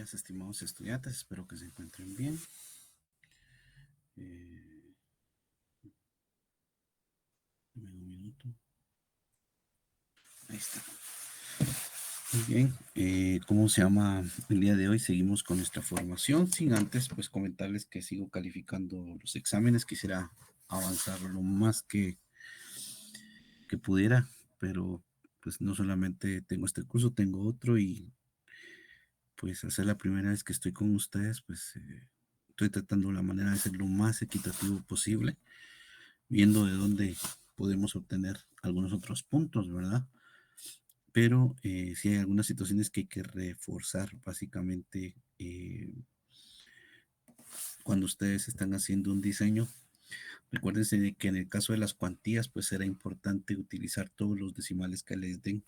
días, estimados estudiantes. Espero que se encuentren bien. Eh, Dame un minuto. Ahí está. Muy bien. ¿Cómo se llama? El día de hoy seguimos con nuestra formación. Sin antes, pues comentarles que sigo calificando los exámenes. Quisiera avanzar lo más que pudiera, pero pues no solamente tengo este curso, tengo otro y pues hacer la primera vez que estoy con ustedes, pues estoy tratando la manera de ser lo más equitativo posible, viendo de dónde podemos obtener algunos otros puntos, ¿verdad? Pero sí hay algunas situaciones que hay que reforzar, básicamente, cuando ustedes están haciendo un diseño. Recuérdense de que en el caso de las cuantías, pues será importante utilizar todos los decimales que les den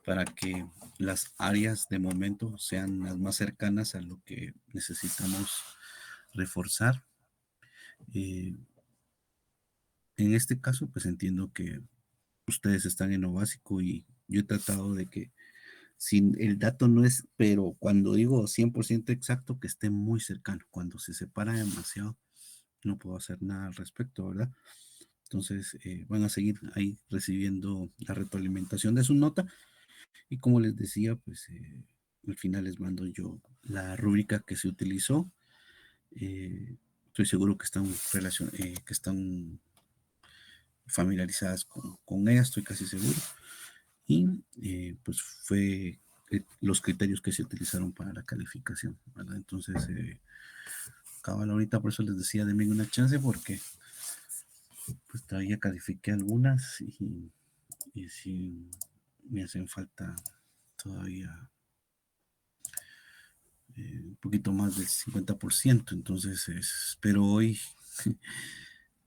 para que las áreas de momento sean las más cercanas a lo que necesitamos reforzar. Eh, en este caso, pues entiendo que ustedes están en lo básico y yo he tratado de que si el dato no es, pero cuando digo 100% exacto, que esté muy cercano. Cuando se separa demasiado, no puedo hacer nada al respecto, ¿verdad? Entonces, van a seguir ahí recibiendo la retroalimentación de su nota y como les decía, pues al final les mando yo la rúbrica que se utilizó. Estoy seguro que que están familiarizadas con ella, estoy casi seguro. Y pues fue los criterios que se utilizaron para la calificación, ¿verdad? Entonces, cabal, ahorita por eso les decía, denme una chance porque pues todavía califiqué algunas y sí me hacen falta todavía un poquito más del 50%. Entonces, espero hoy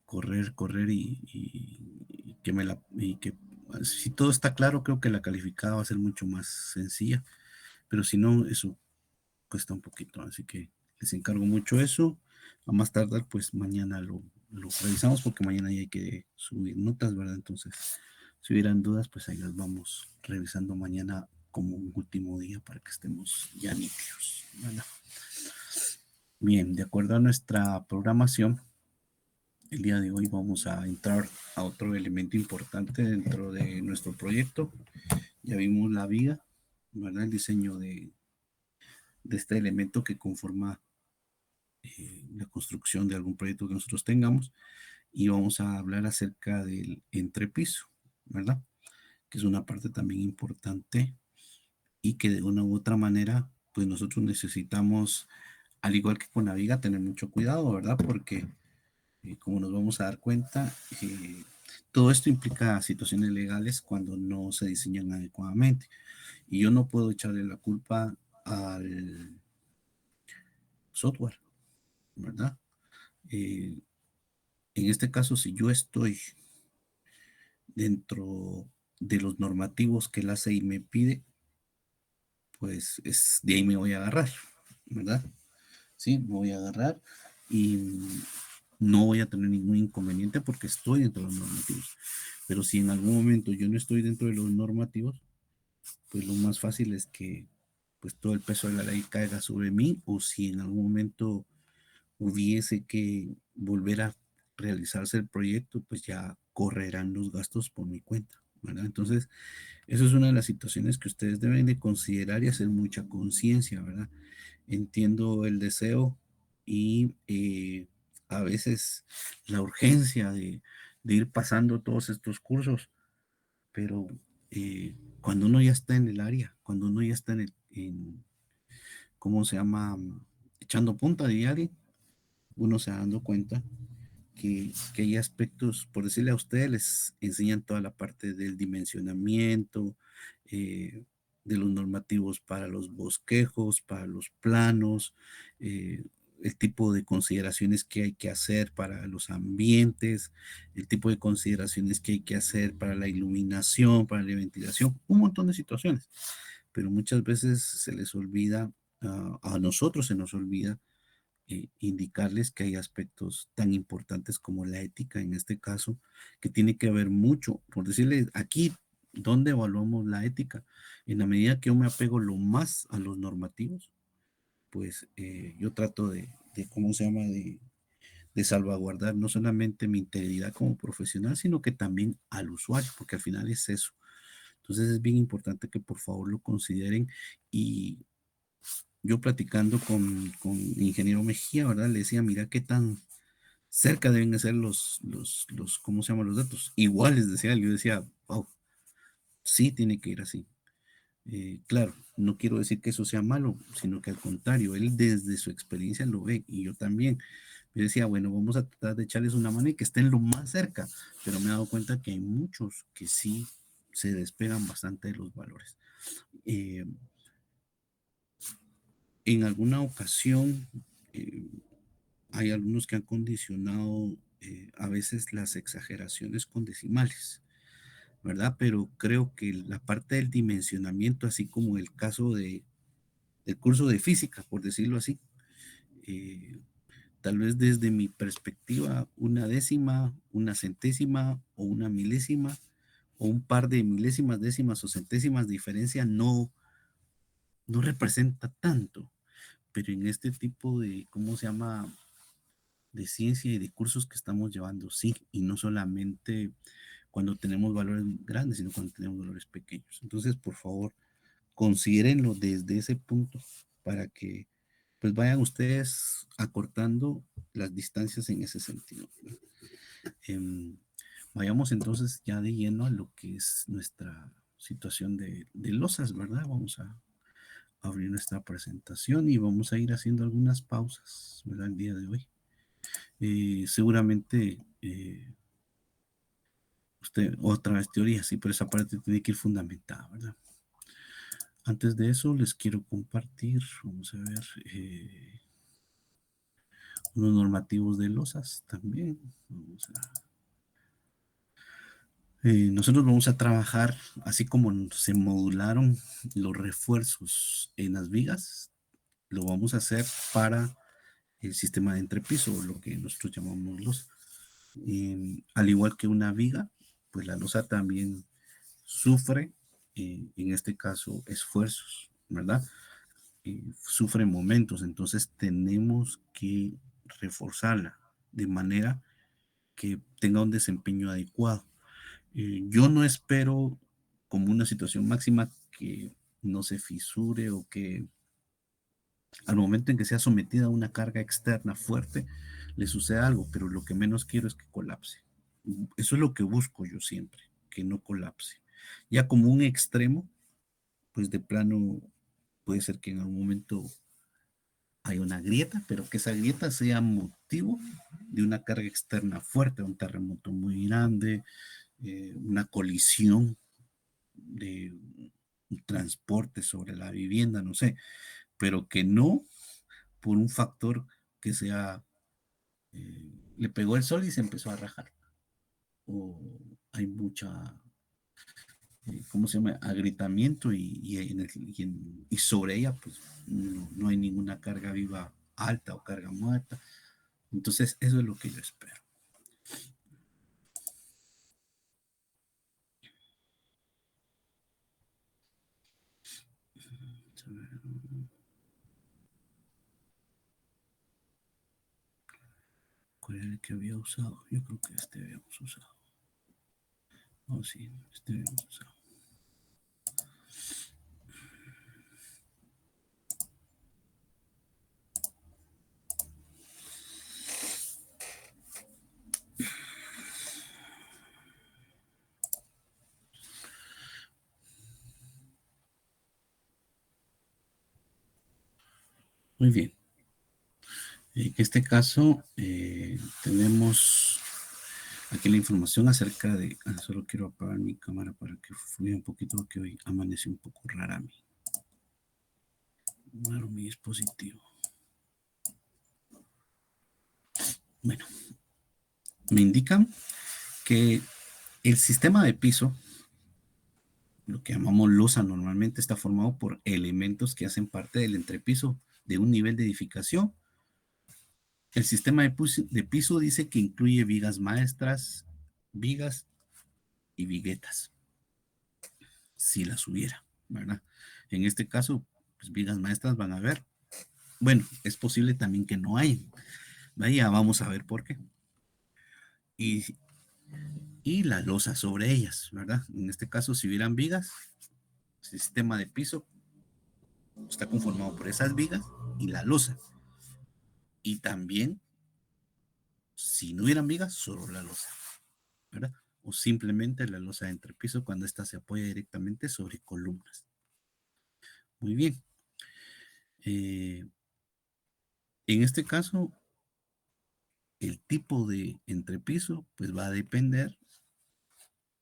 correr y que y que si todo está claro, creo que la calificada va a ser mucho más sencilla, pero si no, eso cuesta un poquito, así que les encargo mucho eso. A más tardar, pues mañana lo revisamos porque mañana ya hay que subir notas, ¿verdad? Entonces, si hubieran dudas, pues ahí las vamos revisando mañana como un último día para que estemos ya nítidos, ¿verdad? Bien, de acuerdo a nuestra programación, el día de hoy vamos a entrar a otro elemento importante dentro de nuestro proyecto. Ya vimos la viga, ¿verdad? El diseño de este elemento que conforma la construcción de algún proyecto que nosotros tengamos y vamos a hablar acerca del entrepiso, ¿verdad? Que es una parte también importante y que de una u otra manera, pues nosotros necesitamos, al igual que con la viga, tener mucho cuidado, ¿verdad? Porque como nos vamos a dar cuenta, todo esto implica situaciones legales cuando no se diseñan adecuadamente. Y yo no puedo echarle la culpa al software, ¿verdad? Eh, en este caso, si yo estoy dentro de los normativos que la ACI me pide, pues es, de ahí me voy a agarrar, ¿verdad? Sí, me voy a agarrar y no voy a tener ningún inconveniente porque estoy dentro de los normativos. Pero si en algún momento yo no estoy dentro de los normativos, pues lo más fácil es que pues todo el peso de la ley caiga sobre mí o si en algún momento hubiese que volver a realizarse el proyecto, pues ya correrán los gastos por mi cuenta, ¿verdad? Entonces, eso es una de las situaciones que ustedes deben de considerar y hacer mucha conciencia, ¿verdad? Entiendo el deseo y a veces la urgencia de ir pasando todos estos cursos, pero cuando uno ya está en el área, cuando uno ya está ¿cómo se llama? Echando punta diaria, uno se va dando cuenta que hay aspectos, por decirle a ustedes, les enseñan toda la parte del dimensionamiento, de los normativos para los bosquejos, para los planos, eh, el tipo de consideraciones que hay que hacer para los ambientes, el tipo de consideraciones que hay que hacer para la iluminación, para la ventilación, un montón de situaciones. Pero muchas veces se les olvida, a nosotros se nos olvida indicarles que hay aspectos tan importantes como la ética en este caso, que tiene que ver mucho, por decirles aquí, ¿dónde evaluamos la ética? En la medida que yo me apego lo más a los normativos, pues yo trato ¿cómo se llama? De salvaguardar no solamente mi integridad como profesional, sino que también al usuario, porque al final es eso. Entonces es bien importante que por favor lo consideren. Y yo platicando con ingeniero Mejía, ¿verdad? Le decía, mira qué tan cerca deben ser ¿cómo se llaman los datos? Iguales, decía él. Yo decía, wow, sí tiene que ir así. Claro, no quiero decir que eso sea malo, sino que al contrario, él desde su experiencia lo ve y yo también. Yo decía, bueno, vamos a tratar de echarles una mano y que estén lo más cerca, pero me he dado cuenta que hay muchos que sí se despegan bastante de los valores. Eh, en alguna ocasión, eh, hay algunos que han condicionado a veces las exageraciones con decimales, ¿verdad? Pero creo que la parte del dimensionamiento, así como el caso del curso de física, por decirlo así, eh, tal vez desde mi perspectiva, una décima, una centésima o una milésima o un par de milésimas, décimas o centésimas de diferencia no representa tanto, pero en este tipo de, ¿cómo se llama? De ciencia y de cursos que estamos llevando, sí, y no solamente cuando tenemos valores grandes, sino cuando tenemos valores pequeños. Entonces, por favor, considérenlo desde ese punto para que pues vayan ustedes acortando las distancias en ese sentido. Em, Vayamos entonces ya de lleno a lo que es nuestra situación de losas, ¿verdad? Vamos a abrir nuestra presentación y vamos a ir haciendo algunas pausas, ¿verdad? El día de hoy. Seguramente usted, otra vez teoría, sí, pero esa parte tiene que ir fundamentada, ¿verdad? Antes de eso, les quiero compartir, vamos a ver, unos normativos de losas también. Nosotros vamos a trabajar, así como se modularon los refuerzos en las vigas, lo vamos a hacer para el sistema de entrepiso, lo que nosotros llamamos losa. Al igual que una viga, pues la losa también sufre, en este caso, esfuerzos, ¿verdad? Sufre momentos, entonces tenemos que reforzarla de manera que tenga un desempeño adecuado. Yo no espero como una situación máxima que no se fisure o que al momento en que sea sometida a una carga externa fuerte le suceda algo, pero lo que menos quiero es que colapse. Eso es lo que busco yo siempre, que no colapse. Ya como un extremo, pues de plano puede ser que en algún momento hay una grieta, pero que esa grieta sea motivo de una carga externa fuerte, un terremoto muy grande, una colisión de un transporte sobre la vivienda, no sé, pero que no por un factor que sea, le pegó el sol y se empezó a rajar, o hay mucha, ¿cómo se llama?, agrietamiento y sobre ella pues no hay ninguna carga viva alta o carga muerta. Entonces, eso es lo que yo espero. ¿Cuál era el que había usado? Yo creo que este habíamos usado. Oh, sí, este habíamos usado. Muy bien. En este caso, tenemos aquí la información acerca de. Solo quiero apagar mi cámara para que fluya un poquito, porque hoy amanece un poco rara a mí. Bueno, mi dispositivo. Bueno, me indican que el sistema de piso, lo que llamamos losa, normalmente está formado por elementos que hacen parte del entrepiso de un nivel de edificación. El sistema de piso dice que incluye vigas maestras, vigas y viguetas, si las hubiera, ¿verdad? En este caso, pues vigas maestras van a ver, Bueno, es posible también que no hay. Vaya, vamos a ver por qué. Y, y la losa sobre ellas, ¿verdad? En este caso, si hubieran vigas, el sistema de piso está conformado por esas vigas y la losa. Y también, si no hubieran vigas, solo la losa, ¿verdad? O simplemente la losa de entrepiso cuando ésta se apoya directamente sobre columnas. Muy bien. Eh, en este caso, el tipo de entrepiso pues va a depender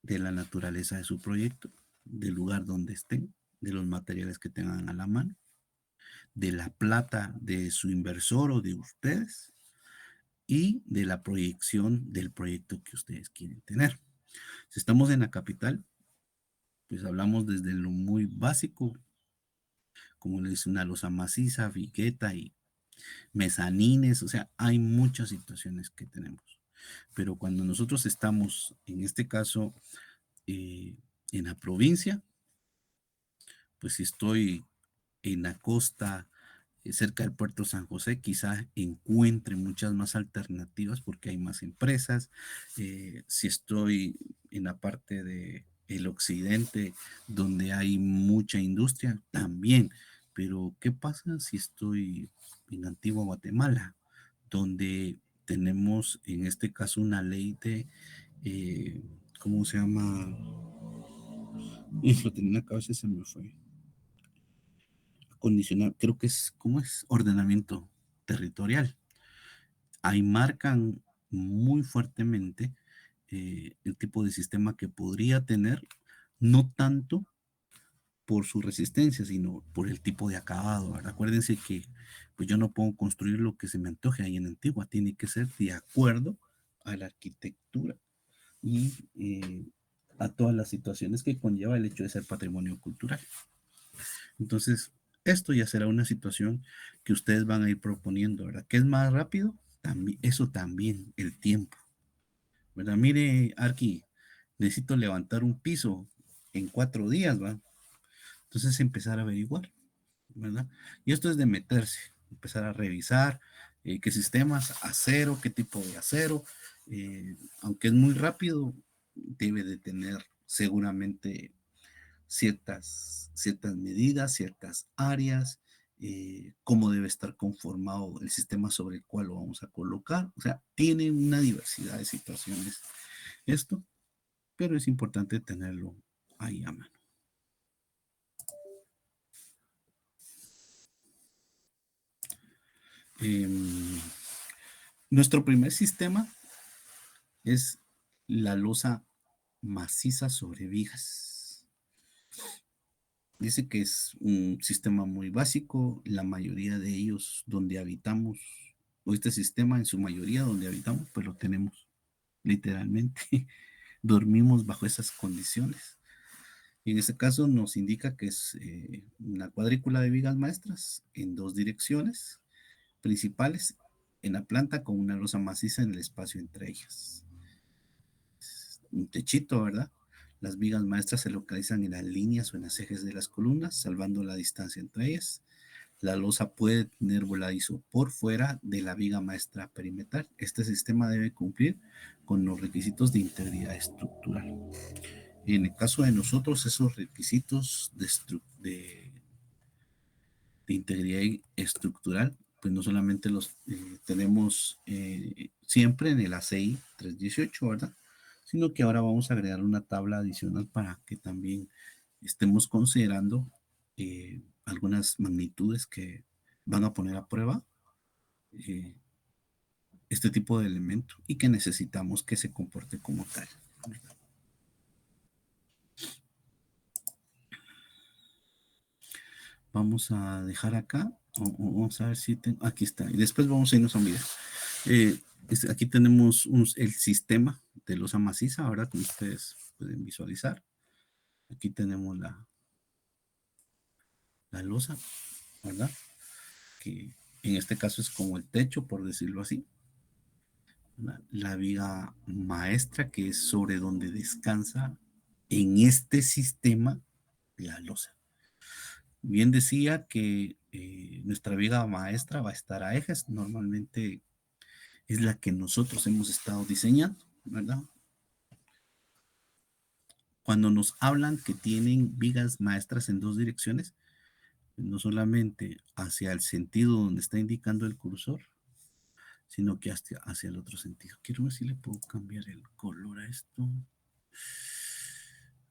de la naturaleza de su proyecto, del lugar donde estén, de los materiales que tengan a la mano, de la plata de su inversor o de ustedes y de la proyección del proyecto que ustedes quieren tener. Si estamos en la capital, pues hablamos desde lo muy básico, como les dice, una losa maciza, vigueta y mezanines, o sea, hay muchas situaciones que tenemos. Pero cuando nosotros estamos, en este caso, eh, en la provincia, pues si estoy en la costa, cerca del puerto San José, quizás encuentre muchas más alternativas porque hay más empresas. Si estoy en la parte de el occidente, donde hay mucha industria, también. Pero, ¿qué pasa si estoy en Antigua Guatemala, donde tenemos en este caso una ley de, ¿cómo se llama? Y lo tenía en la cabeza y se me fue. Condicional, creo que es, ¿cómo es? Ordenamiento territorial. Ahí marcan muy fuertemente el tipo de sistema que podría tener, no tanto por su resistencia, sino por el tipo de acabado. ¿Verdad? Acuérdense que pues yo no puedo construir lo que se me antoje ahí en Antigua, tiene que ser de acuerdo a la arquitectura y a todas las situaciones que conlleva el hecho de ser patrimonio cultural. Entonces, esto ya será una situación que ustedes van a ir proponiendo, ¿verdad? ¿Qué es más rápido? También, eso también, el tiempo, ¿verdad? Mire, Arki, necesito levantar un piso en 4 días, ¿va? Entonces empezar a averiguar, ¿verdad? Y esto es de meterse, empezar a revisar qué sistemas, acero, qué tipo de acero, aunque es muy rápido, debe de tener seguramente ciertas medidas, ciertas áreas, cómo debe estar conformado el sistema sobre el cual lo vamos a colocar. O sea, tiene una diversidad de situaciones esto, pero es importante tenerlo ahí a mano. Eh, Nuestro primer sistema es la losa maciza sobre vigas. Dice que es un sistema muy básico, la mayoría de ellos donde habitamos, o este sistema en su mayoría donde habitamos, pues lo tenemos literalmente. Dormimos bajo esas condiciones. Y en este caso nos indica que es una cuadrícula de vigas maestras en 2 direcciones principales en la planta con una losa maciza en el espacio entre ellas. Un techito, ¿verdad? Las vigas maestras se localizan en las líneas o en los ejes de las columnas, salvando la distancia entre ellas. La losa puede tener voladizo por fuera de la viga maestra perimetral. Este sistema debe cumplir con los requisitos de integridad estructural. En el caso de nosotros, esos requisitos de integridad estructural, pues no solamente los tenemos siempre en el ACI 318, ¿verdad? Sino que ahora vamos a agregar una tabla adicional para que también estemos considerando algunas magnitudes que van a poner a prueba eh, este tipo de elemento y que necesitamos que se comporte como tal. Vamos a dejar acá, vamos a ver si tengo, aquí está, y después vamos a irnos a un video. Aquí tenemos el sistema de losa maciza, ahora como ustedes pueden visualizar. Aquí tenemos la losa, ¿verdad? Que en este caso es como el techo, por decirlo así. La viga maestra, que es sobre donde descansa en este sistema la losa. Bien decía que nuestra viga maestra va a estar a ejes. Normalmente es la que nosotros hemos estado diseñando, ¿verdad? Cuando nos hablan que tienen vigas maestras en dos direcciones, no solamente hacia el sentido donde está indicando el cursor, sino que hacia el otro sentido. Quiero ver si le puedo cambiar el color a esto.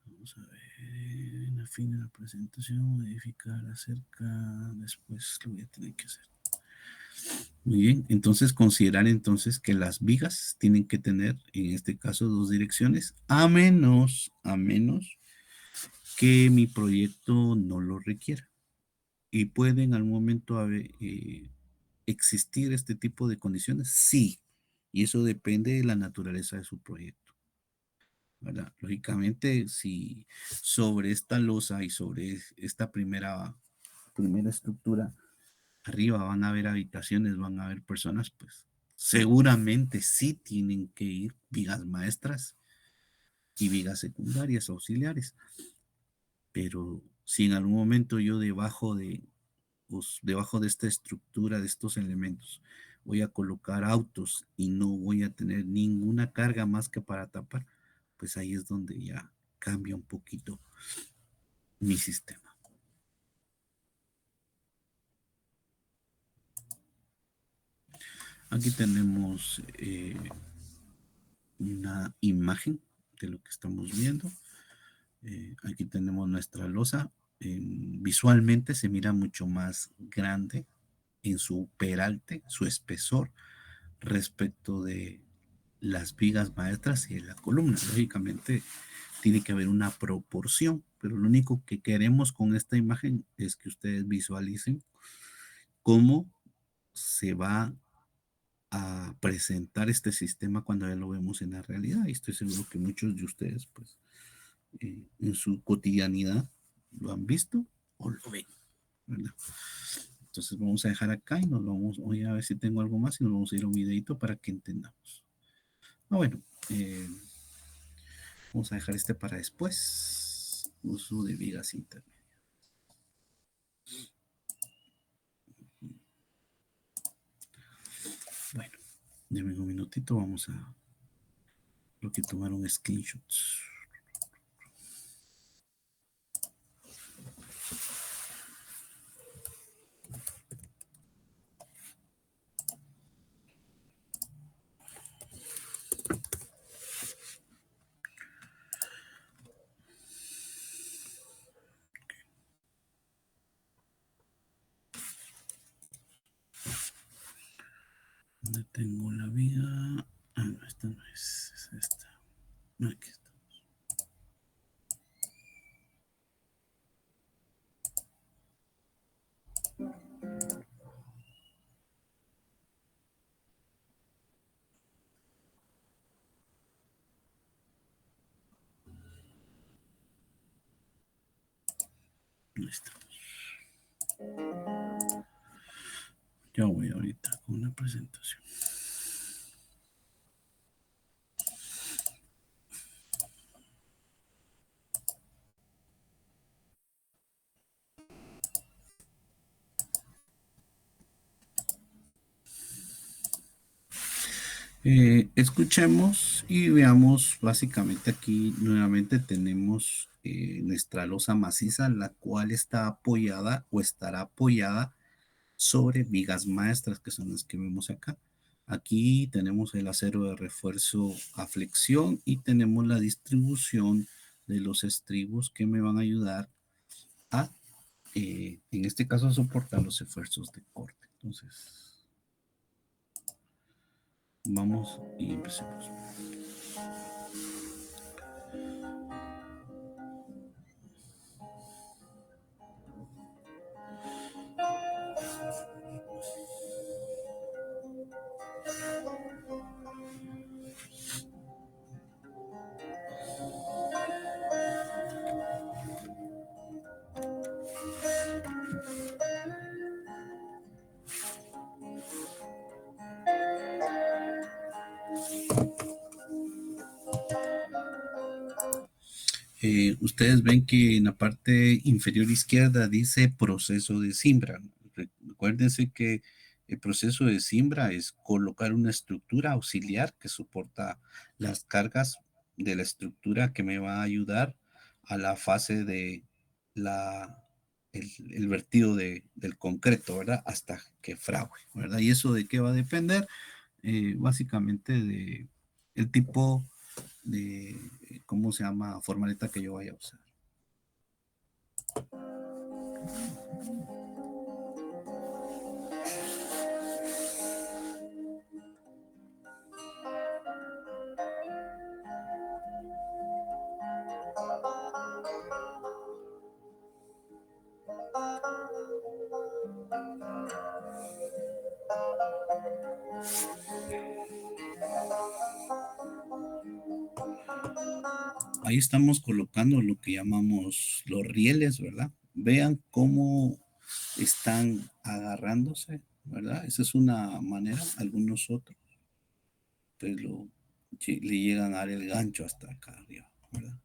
Vamos a ver, en la fin de la presentación, modificar acerca, después lo voy a tener que hacer. Muy bien, entonces considerar entonces que las vigas tienen que tener, en este caso, dos direcciones, a menos que mi proyecto no lo requiera. Y pueden al momento existir este tipo de condiciones, sí, y eso depende de la naturaleza de su proyecto, ¿verdad? Lógicamente, si sobre esta losa y sobre esta primera estructura, arriba van a haber habitaciones, van a haber personas, pues seguramente sí tienen que ir vigas maestras y vigas secundarias auxiliares, pero si en algún momento yo debajo de esta estructura, de estos elementos, voy a colocar autos y no voy a tener ninguna carga más que para tapar, pues ahí es donde ya cambia un poquito mi sistema. Aquí tenemos una imagen de lo que estamos viendo. Aquí tenemos nuestra losa. Visualmente se mira mucho más grande en su peralte, su espesor, respecto de las vigas maestras y de la columna. Lógicamente tiene que haber una proporción, pero lo único que queremos con esta imagen es que ustedes visualicen cómo se va a presentar este sistema cuando ya lo vemos en la realidad. Y estoy seguro que muchos de ustedes, pues, en su cotidianidad lo han visto o lo ven, ¿verdad? Entonces vamos a dejar acá y voy a ver si tengo algo más y nos vamos a ir a un videito para que entendamos. Bueno, vamos a dejar este para después. Uso de vigas intermedias. Bueno, denme un minutito, vamos a lo que tomaron screenshots. ¿Dónde tengo la viga? Ah, no, esta no es esta. Aquí está. Ahí está. Ya voy ahorita con la presentación. Escuchemos y veamos, básicamente aquí nuevamente tenemos nuestra losa maciza, la cual está apoyada o estará apoyada sobre vigas maestras, que son las que vemos acá. Aquí tenemos el acero de refuerzo a flexión y tenemos la distribución de los estribos que me van a ayudar a, en este caso, a soportar los esfuerzos de corte. Entonces, vamos y empecemos. Ustedes ven que en la parte inferior izquierda dice proceso de siembra. Recuérdense que el proceso de siembra es colocar una estructura auxiliar que soporta las cargas de la estructura que me va a ayudar a la fase de la, el vertido del concreto, ¿verdad? Hasta que frague, ¿verdad? ¿Y eso de qué va a depender? Básicamente de el tipo de, ¿cómo se llama? Formaleta que yo vaya a usar. Ahí estamos colocando lo que llamamos los rieles, ¿verdad? Vean cómo están agarrándose, ¿verdad? Esa es una manera, algunos otros, pues le llegan a dar el gancho hasta acá arriba, ¿verdad?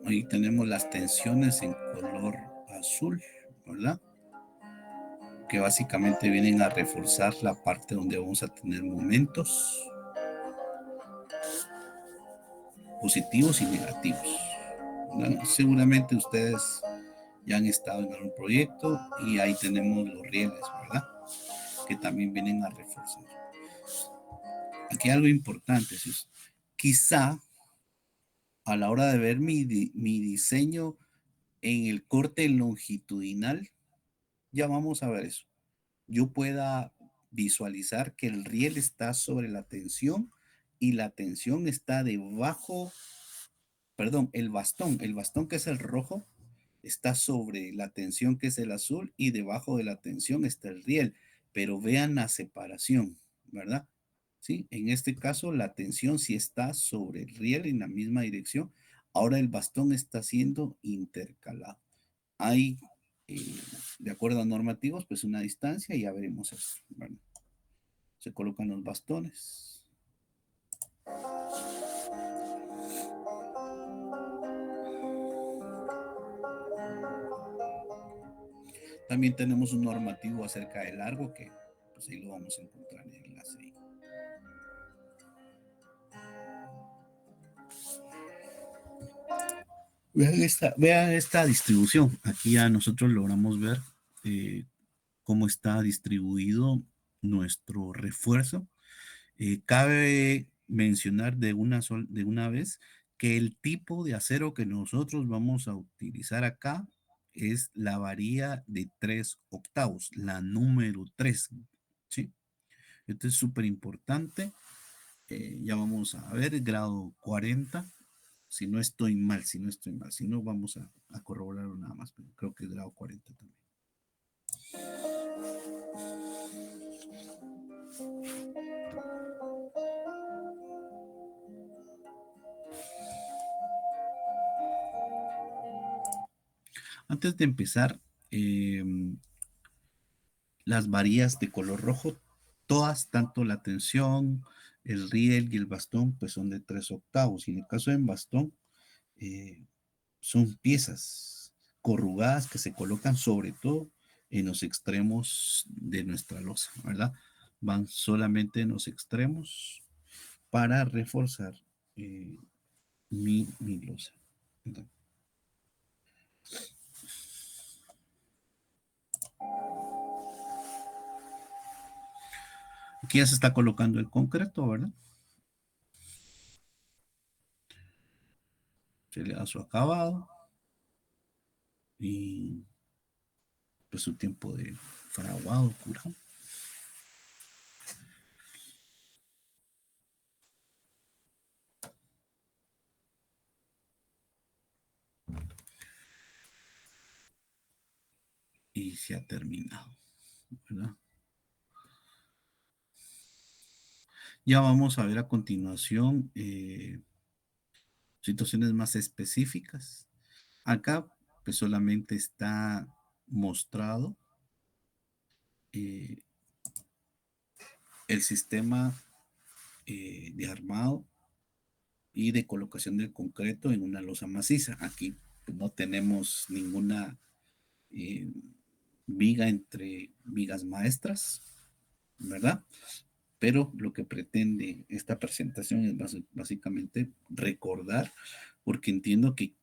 Ahí tenemos las tensiones en color azul, ¿verdad? Que básicamente vienen a reforzar la parte donde vamos a tener momentos positivos y negativos. ¿Verdad? Seguramente ustedes ya han estado en algún proyecto y ahí tenemos los rieles, ¿verdad? Que también vienen a reforzar. Aquí hay algo importante, quizá a la hora de ver mi diseño en el corte longitudinal, ya vamos a ver eso. Yo pueda visualizar que el riel está sobre la tensión y la tensión está debajo, perdón, el bastón que es el rojo está sobre la tensión que es el azul y debajo de la tensión está el riel, pero vean la separación, ¿verdad? Sí, en este caso la tensión sí está sobre el riel en la misma dirección. Ahora el bastón está siendo intercalado. Hay, eh, de acuerdo a normativos, pues una distancia y ya veremos eso. Bueno, se colocan los bastones. También tenemos un normativo acerca del largo que pues ahí lo vamos a encontrar en el enlace ahí. Vean esta distribución. Aquí ya nosotros logramos ver eh, cómo está distribuido nuestro refuerzo. Cabe mencionar de una vez que el tipo de acero que nosotros vamos a utilizar acá es la varilla de 3 octavos, la número 3. ¿Sí? Esto es súper importante. Ya vamos a ver, grado 40. Si no estoy mal, si no estoy mal, si no vamos a corroborarlo nada más, pero creo que es grado 40 también. Antes de empezar, eh, las varillas de color rojo, todas, tanto la tensión, el riel y el bastón, pues son de 3 octavos. Y en el caso del bastón, eh, son piezas corrugadas que se colocan sobre todo en los extremos de nuestra losa, ¿verdad? Van solamente en los extremos para reforzar eh, mi losa, ¿verdad? Aquí ya se está colocando el concreto, ¿verdad? Se le da su acabado y pues su tiempo de fraguado, curado. y se ha terminado, ¿verdad? Ya vamos a ver a continuación situaciones más específicas. Acá pues solamente está mostrado eh, el sistema de armado y de colocación del concreto en una losa maciza. Aquí pues, no tenemos ninguna eh, viga entre vigas maestras, ¿verdad? Pero lo que pretende esta presentación es básicamente recordar, porque entiendo que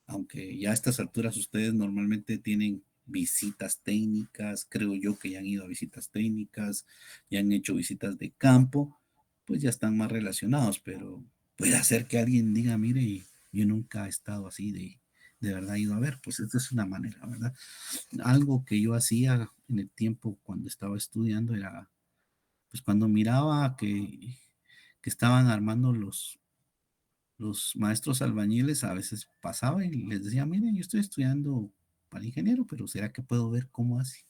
aunque ya a estas alturas ustedes normalmente tienen visitas técnicas, creo yo que ya han ido a visitas técnicas, ya han hecho visitas de campo, pues ya están más relacionados, pero puede hacer que alguien diga, mire, yo nunca he estado así de verdad he ido a ver, pues esta es una manera, ¿verdad? Algo que yo hacía en el tiempo cuando estaba estudiando era, pues cuando miraba que estaban armando los maestros albañiles, a veces pasaba y les decía, miren, yo estoy estudiando para ingeniero, pero ¿será que puedo ver cómo hace?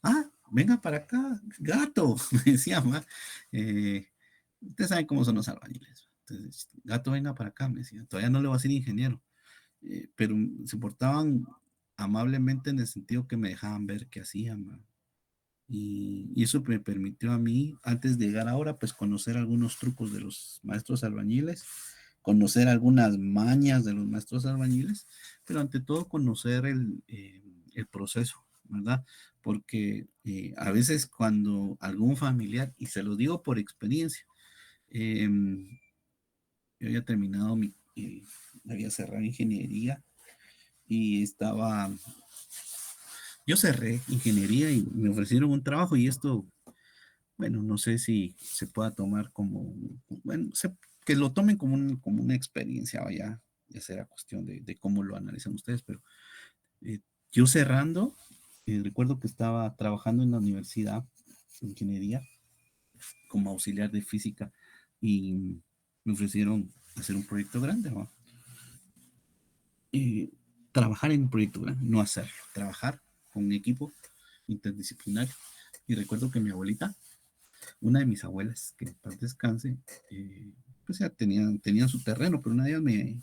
Ah, venga para acá, gato, me decía, ma. Ustedes saben cómo son los albañiles. Entonces, gato, venga para acá, me decía. Todavía no le voy a decir ingeniero, pero se portaban amablemente en el sentido que me dejaban ver qué hacían, ma. Y eso me permitió a mí, antes de llegar ahora, pues conocer algunos trucos de los maestros albañiles, conocer algunas mañas de los maestros albañiles, pero ante todo conocer el proceso, ¿verdad? Porque a veces cuando algún familiar, y se lo digo por experiencia, eh, yo había terminado había cerrado ingeniería y yo cerré ingeniería y me ofrecieron un trabajo y esto bueno, no sé si se pueda tomar como, bueno, que lo tomen como, como una experiencia, vaya, ya será cuestión de cómo lo analizan ustedes, pero eh, yo cerrando, recuerdo que estaba trabajando en la universidad de ingeniería como auxiliar de física y me ofrecieron hacer un proyecto grande, ¿no? Y trabajar en un proyecto grande, no hacerlo, trabajar con un equipo interdisciplinario. Y recuerdo que mi abuelita una de mis abuelas, que en paz descanse, pues ya tenían su terreno, pero una de ellas me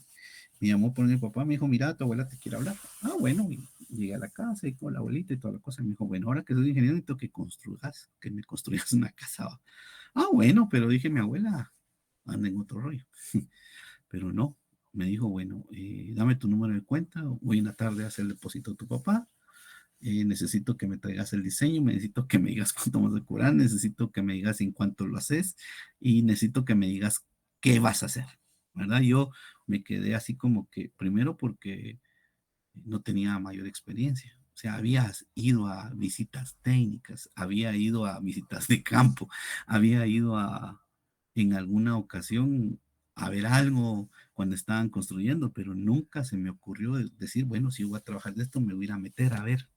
llamó por mi papá, me dijo, mira, tu abuela te quiere hablar. Ah, bueno, y llegué a la casa y con la abuelita y toda la cosa. Me dijo, bueno, ahora que soy ingeniero, necesito que me construyas una casa. Ah, bueno, pero dije, mi abuela anda en otro rollo. Pero no, me dijo, bueno, dame tu número de cuenta, voy en la tarde a hacer el depósito a tu papá, necesito que me traigas el diseño, necesito que me digas cuánto vas a cobrar, necesito que me digas en cuánto lo haces y necesito que me digas qué vas a hacer, ¿verdad? Yo me quedé así como que, primero porque no tenía mayor experiencia. O sea, había ido a visitas técnicas, había ido a visitas de campo, había ido en alguna ocasión a ver algo cuando estaban construyendo, pero nunca se me ocurrió decir, bueno, si yo voy a trabajar de esto, me voy a ir a meter a ver.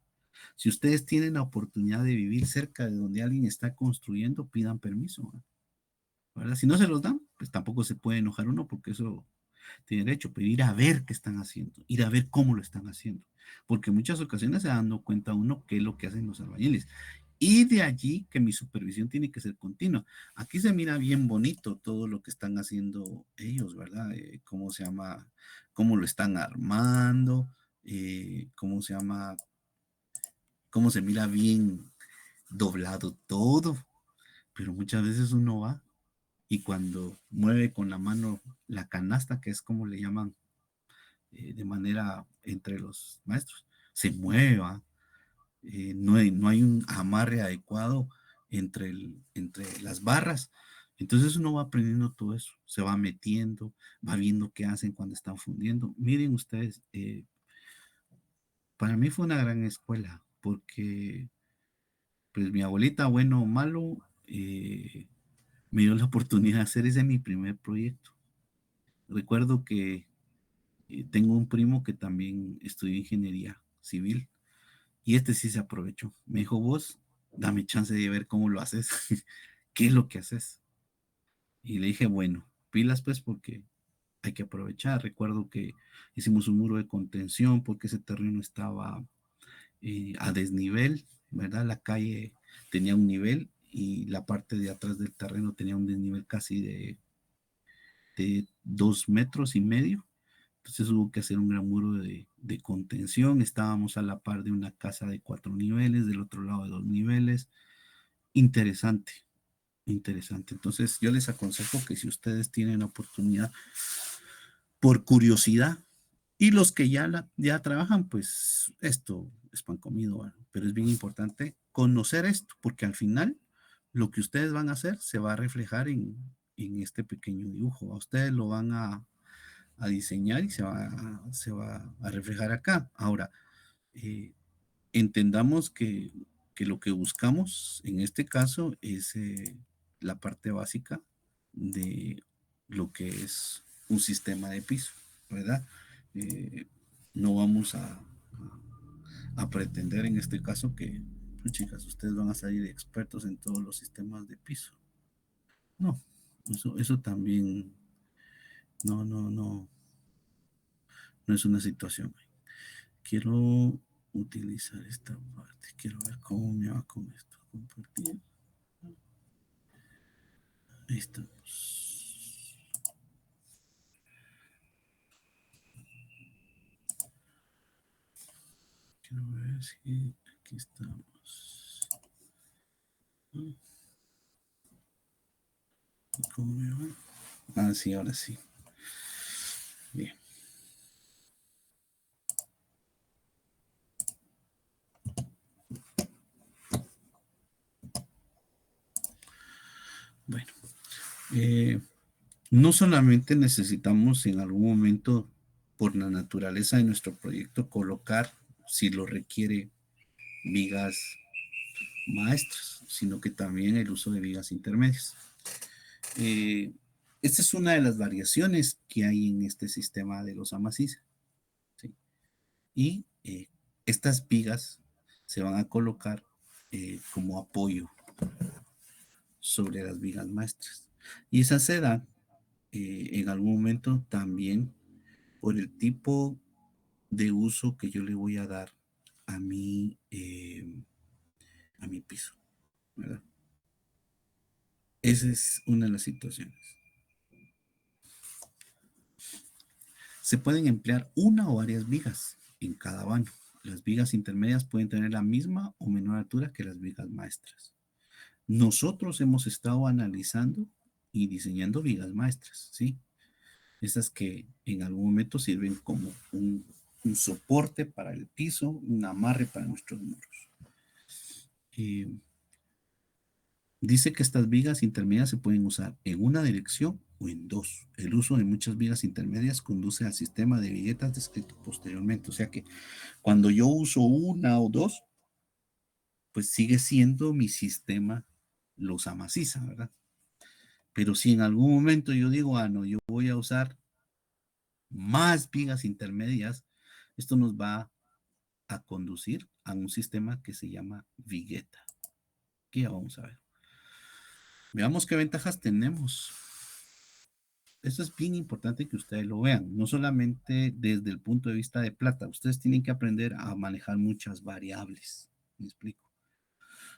Si ustedes tienen la oportunidad de vivir cerca de donde alguien está construyendo, pidan permiso, ¿verdad? Si no se los dan, pues tampoco se puede enojar uno porque eso tiene derecho, pero ir a ver qué están haciendo, ir a ver cómo lo están haciendo, porque en muchas ocasiones se dan cuenta uno qué es lo que hacen los albañiles. Y de allí que mi supervisión tiene que ser continua. Aquí se mira bien bonito todo lo que están haciendo ellos, ¿verdad? ¿Cómo se llama? ¿Cómo lo están armando? ¿Cómo se llama? ¿Cómo se mira bien doblado todo? Pero muchas veces uno va y cuando mueve con la mano la canasta, que es como le llaman de manera entre los maestros, se mueva, no hay un amarre adecuado entre las barras. Entonces uno va aprendiendo todo eso, se va metiendo, va viendo qué hacen cuando están fundiendo. Miren ustedes, para mí fue una gran escuela porque pues mi abuelita, bueno o malo, me dio la oportunidad de hacer ese mi primer proyecto. Recuerdo que tengo un primo que también estudió ingeniería civil y este sí se aprovechó. Me dijo, vos, dame chance de ver cómo lo haces, qué es lo que haces. Y le dije, bueno, pilas pues porque hay que aprovechar. Recuerdo que hicimos un muro de contención porque ese terreno estaba a desnivel, ¿verdad? La calle tenía un nivel y la parte de atrás del terreno tenía un desnivel casi de 2,5 metros. Entonces hubo que hacer un gran muro de contención. Estábamos a la par de una casa de 4 niveles, del otro lado de 2 niveles. Interesante, interesante. Entonces yo les aconsejo que si ustedes tienen la oportunidad, por curiosidad, y los que ya trabajan, pues esto es pan comido, ¿verdad? Pero es bien importante conocer esto, porque al final lo que ustedes van a hacer se va a reflejar en este pequeño dibujo. A ustedes lo van a diseñar y se va a reflejar acá. Ahora, eh, entendamos que lo que buscamos en este caso es la parte básica de lo que es un sistema de piso, ¿verdad? Eh, no vamos a pretender en este caso que, pues, chicas, ustedes van a salir expertos en todos los sistemas de piso. No, eso también, no es una situación. Quiero utilizar esta parte, quiero ver cómo me va con esto. Compartir. Ahí estamos. Quiero ver si aquí estamos. ¿Cómo me va? Ah, sí, ahora sí. Bien. Bueno, eh, no solamente necesitamos en algún momento, por la naturaleza de nuestro proyecto, colocar, si lo requiere, vigas maestras, sino que también el uso de vigas intermedias. Eh, Esta es una de las variaciones que hay en este sistema de los amaciza, ¿sí? Y estas vigas se van a colocar como apoyo sobre las vigas maestras. Y esa se da en algún momento también por el tipo de uso que yo le voy a dar a mi piso, ¿verdad? Esa es una de las situaciones. Se pueden emplear una o varias vigas en cada vano. Las vigas intermedias pueden tener la misma o menor altura que las vigas maestras. Nosotros hemos estado analizando y diseñando vigas maestras, ¿sí? Esas que en algún momento sirven como un soporte para el piso, un amarre para nuestros muros. Eh, Dice que estas vigas intermedias se pueden usar en una dirección o en dos. El uso de muchas vigas intermedias conduce al sistema de viguetas descrito posteriormente. O sea que cuando yo uso una o dos, pues sigue siendo mi sistema los amaciza, ¿verdad? Pero si en algún momento yo digo, ah, no, yo voy a usar más vigas intermedias, esto nos va a conducir a un sistema que se llama vigueta, que ya vamos a ver. Veamos qué ventajas tenemos. Eso es bien importante que ustedes lo vean, no solamente desde el punto de vista de plata, ustedes tienen que aprender a manejar muchas variables. ¿Me explico?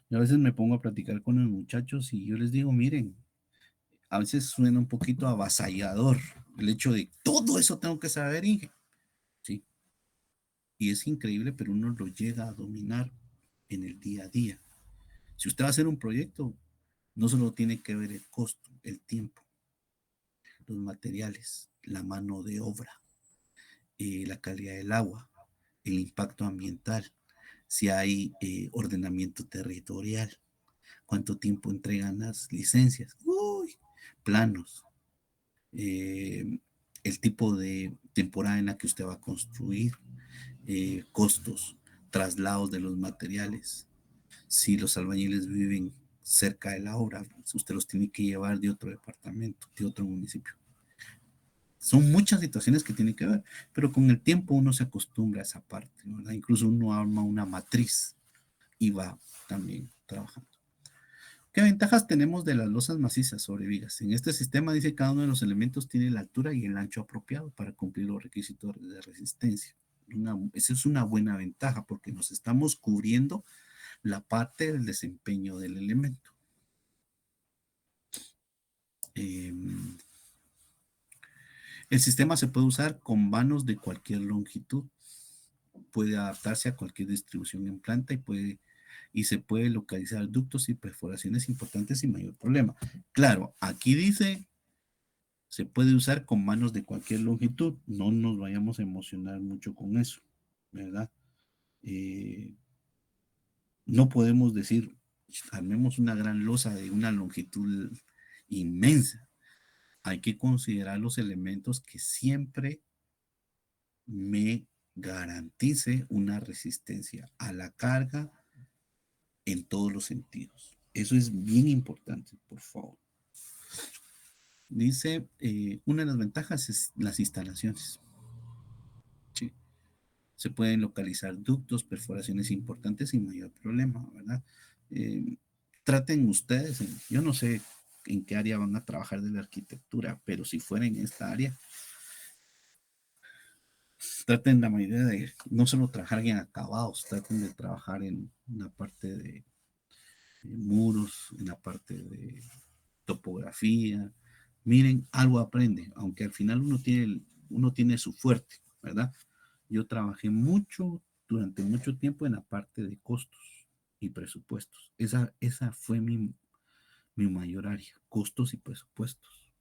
Yo a veces me pongo a platicar con los muchachos y yo les digo, miren, a veces suena un poquito avasallador el hecho de todo eso tengo que saber, Inge. Sí, y es increíble, pero uno lo llega a dominar en el día a día. Si usted va a hacer un proyecto, no solo tiene que ver el costo, el tiempo, los materiales, la mano de obra, la calidad del agua, el impacto ambiental, si hay ordenamiento territorial, cuánto tiempo entregan las licencias, uy, planos, eh, el tipo de temporada en la que usted va a construir, costos, traslados de los materiales, si los albañiles viven cerca de la obra, usted los tiene que llevar de otro departamento, de otro municipio. Son muchas situaciones que tienen que ver, pero con el tiempo uno se acostumbra a esa parte, ¿verdad? Incluso uno arma una matriz y va también trabajando. ¿Qué ventajas tenemos de las losas macizas sobre vigas? En este sistema dice que cada uno de los elementos tiene la altura y el ancho apropiado para cumplir los requisitos de resistencia. Esa es una buena ventaja porque nos estamos cubriendo la parte del desempeño del elemento. Eh, el sistema se puede usar con vanos de cualquier longitud. Puede adaptarse a cualquier distribución en planta y se puede localizar ductos y perforaciones importantes sin mayor problema. Claro, aquí dice se puede usar con manos de cualquier longitud. No nos vayamos a emocionar mucho con eso, ¿verdad? Eh, no podemos decir, armemos una gran losa de una longitud inmensa. Hay que considerar los elementos que siempre me garantice una resistencia a la carga en todos los sentidos. Eso es bien importante, por favor. Dice, una de las ventajas es las instalaciones. Sí. Se pueden localizar ductos, perforaciones importantes sin mayor problema, ¿verdad? Eh, traten ustedes, yo no sé en qué área van a trabajar de la arquitectura, pero si fuera en esta área, traten la mayoría de no solo trabajar en acabados, traten de trabajar en una parte de muros, en la parte de topografía. Miren, algo aprende, aunque al final uno tiene su fuerte, ¿verdad? Yo trabajé mucho, durante mucho tiempo en la parte de costos y presupuestos. Esa fue mi mayor área, costos y presupuestos.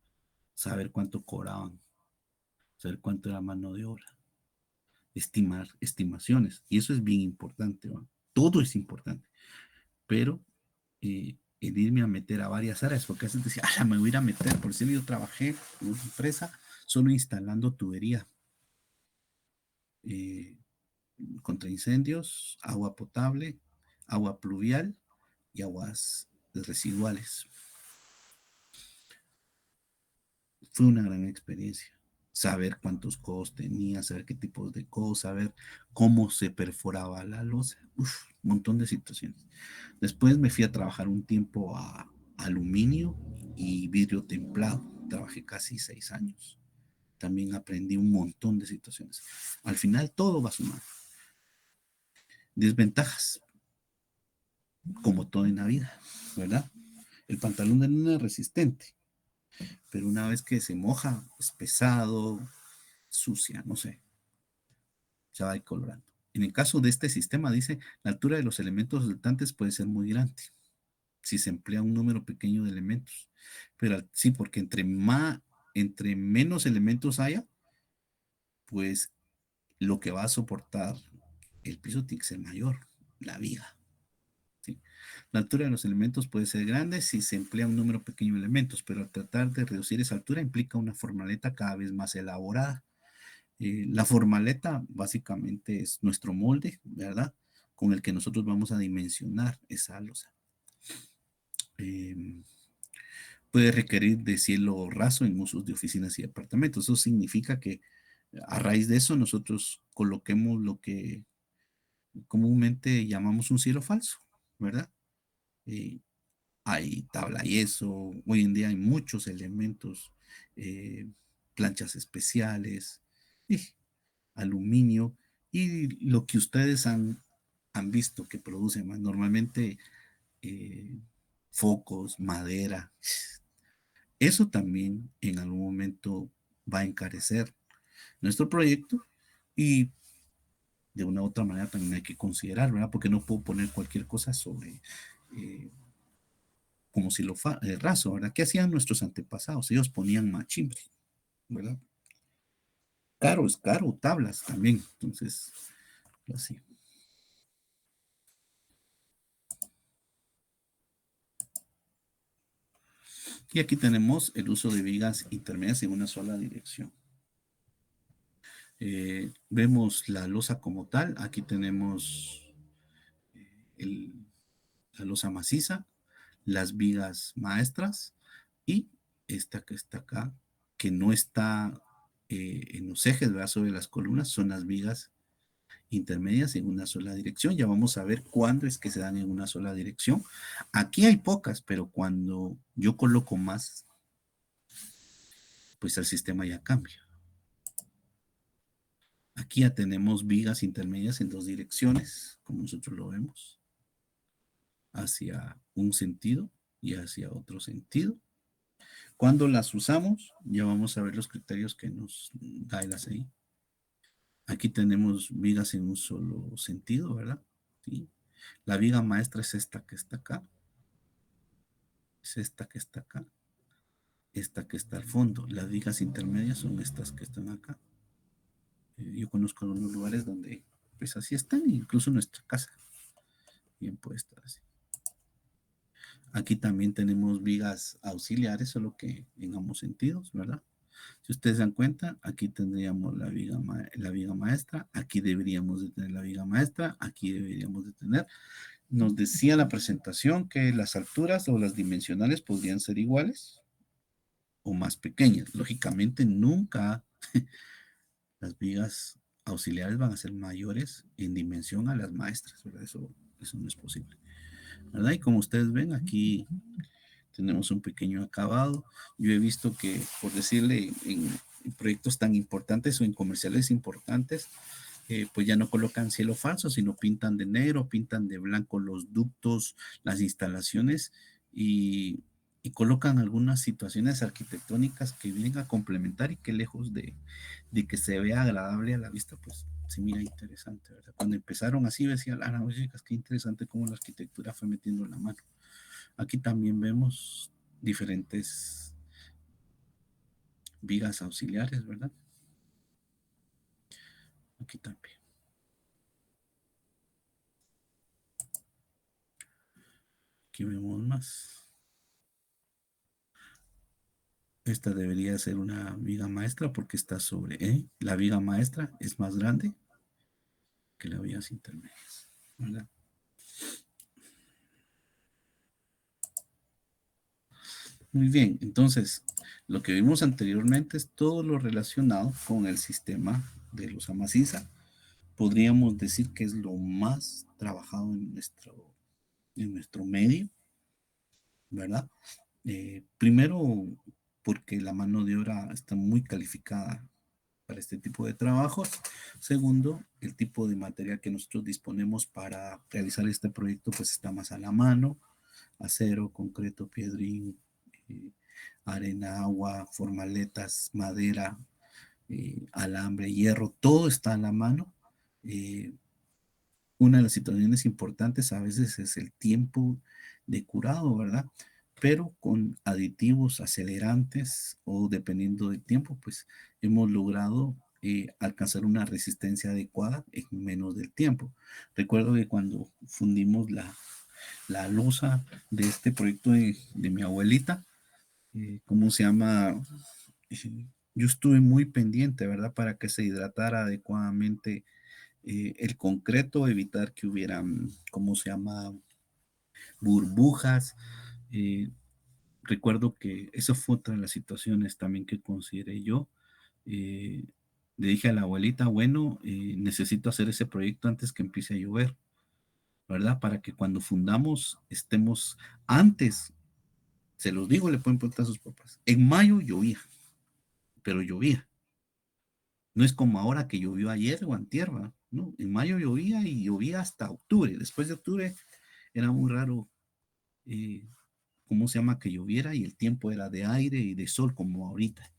Saber cuánto cobraban, saber cuánto era mano de obra, estimar estimaciones. Y eso es bien importante, ¿no? Todo es importante, pero el irme a meter a varias áreas, porque a veces decía, ah, me voy a ir a meter, por si yo trabajé en una empresa solo instalando tubería eh, contra incendios, agua potable, agua pluvial y aguas residuales. Fue una gran experiencia. Saber cuántos codos tenía, saber qué tipos de codos, saber cómo se perforaba la losa. Uf, un montón de situaciones. Después me fui a trabajar un tiempo a aluminio y vidrio templado. Trabajé casi 6 años. También aprendí un montón de situaciones. Al final todo va a sumar. Desventajas, como todo en la vida, ¿verdad? El pantalón de lana es resistente, pero una vez que se moja, es pesado, sucia, no sé, se va decolorando. En el caso de este sistema, dice, la altura de los elementos resultantes puede ser muy grande si se emplea un número pequeño de elementos. Pero sí, porque entre menos elementos haya, pues lo que va a soportar el piso tiene que ser mayor, la viga. ¿Sí? La altura de los elementos puede ser grande si se emplea un número pequeño de elementos, pero al tratar de reducir esa altura implica una formaleta cada vez más elaborada. La formaleta básicamente es nuestro molde, ¿verdad? Con el que nosotros vamos a dimensionar esa losa. Eh, puede requerir de cielo raso en usos de oficinas y departamentos. Eso significa que a raíz de eso nosotros coloquemos lo que comúnmente llamamos un cielo falso, ¿verdad? Eh, hay tabla yeso, hoy en día hay muchos elementos, eh, planchas especiales, y aluminio y lo que ustedes han visto que producen más normalmente eh, focos, madera. Eso también en algún momento va a encarecer nuestro proyecto y de una u otra manera también hay que considerar, ¿verdad? Porque no puedo poner cualquier cosa sobre eh, como si raso, ¿verdad? ¿Qué hacían nuestros antepasados? Ellos ponían machimbre, ¿verdad? Caro es caro, tablas también. Entonces, así. Y aquí tenemos el uso de vigas intermedias en una sola dirección. Vemos la losa como tal. Aquí tenemos el, la losa maciza, las vigas maestras y esta que está acá, que no está en los ejes, ¿verdad? Sobre las columnas, son las vigas intermedias en una sola dirección. Ya vamos a ver cuándo es que se dan en una sola dirección. Aquí hay pocas, pero cuando yo coloco más, pues el sistema ya cambia. Aquí ya tenemos vigas intermedias en dos direcciones, como nosotros lo vemos, hacia un sentido y hacia otro sentido. Cuando las usamos, ya vamos a ver los criterios que nos da el ACI. Aquí tenemos vigas en un solo sentido, ¿verdad? ¿Sí? La viga maestra es esta que está acá, es esta que está acá, esta que está al fondo. Las vigas intermedias son estas que están acá. Yo conozco algunos lugares donde pues así están, incluso nuestra casa. Bien puede estar así. Aquí también tenemos vigas auxiliares, solo que en ambos sentidos, ¿verdad? Si ustedes se dan cuenta, aquí tendríamos la viga maestra, aquí deberíamos de tener la viga maestra, aquí deberíamos de tener. Nos decía la presentación que las alturas o las dimensionales podrían ser iguales o más pequeñas. Lógicamente, nunca las vigas auxiliares van a ser mayores en dimensión a las maestras, ¿verdad? Eso no es posible, ¿verdad? Y como ustedes ven, aquí tenemos un pequeño acabado. Yo he visto que, por decirle, en proyectos tan importantes o en comerciales importantes, pues ya no colocan cielo falso, sino pintan de negro, pintan de blanco los ductos, las instalaciones y colocan algunas situaciones arquitectónicas que vienen a complementar y que lejos de que se vea agradable a la vista, pues se mira interesante, ¿verdad? Cuando empezaron así, decía, ah, no, chicas, qué interesante cómo la arquitectura fue metiendo la mano. Aquí también vemos diferentes vigas auxiliares, ¿verdad? Aquí también. Aquí vemos más. Esta debería ser una viga maestra porque está sobre E. La viga maestra es más grande que las vigas intermedias, ¿verdad? Muy bien, entonces lo que vimos anteriormente es todo lo relacionado con el sistema de los Amasiza. Podríamos decir que es lo más trabajado en nuestro medio, ¿verdad? Primero, porque la mano de obra está muy calificada para este tipo de trabajos. Segundo, el tipo de material que nosotros disponemos para realizar este proyecto pues está más a la mano. Acero, concreto, piedrín, eh, arena, agua, formaletas, madera, alambre, hierro, todo está a la mano. Eh, una de las situaciones importantes a veces es el tiempo de curado, ¿verdad? Pero con aditivos acelerantes o dependiendo del tiempo, pues hemos logrado alcanzar una resistencia adecuada en menos del tiempo. Recuerdo que cuando fundimos la losa de este proyecto de mi abuelita, ¿cómo se llama? Yo estuve muy pendiente, ¿verdad? Para que se hidratara adecuadamente el concreto, evitar que hubieran, ¿cómo se llama? Burbujas. Eh, recuerdo que eso fue otra de las situaciones también que consideré yo. Eh, le dije a la abuelita, bueno, necesito hacer ese proyecto antes que empiece a llover, ¿verdad? Para que cuando fundamos estemos antes, se los digo, le pueden preguntar a sus papás. En mayo llovía, pero llovía. No es como ahora que llovió ayer o antier, ¿verdad? No, en mayo llovía y llovía hasta octubre. Después de octubre era muy raro, eh, ¿cómo se llama? Que lloviera y el tiempo era de aire y de sol como ahorita.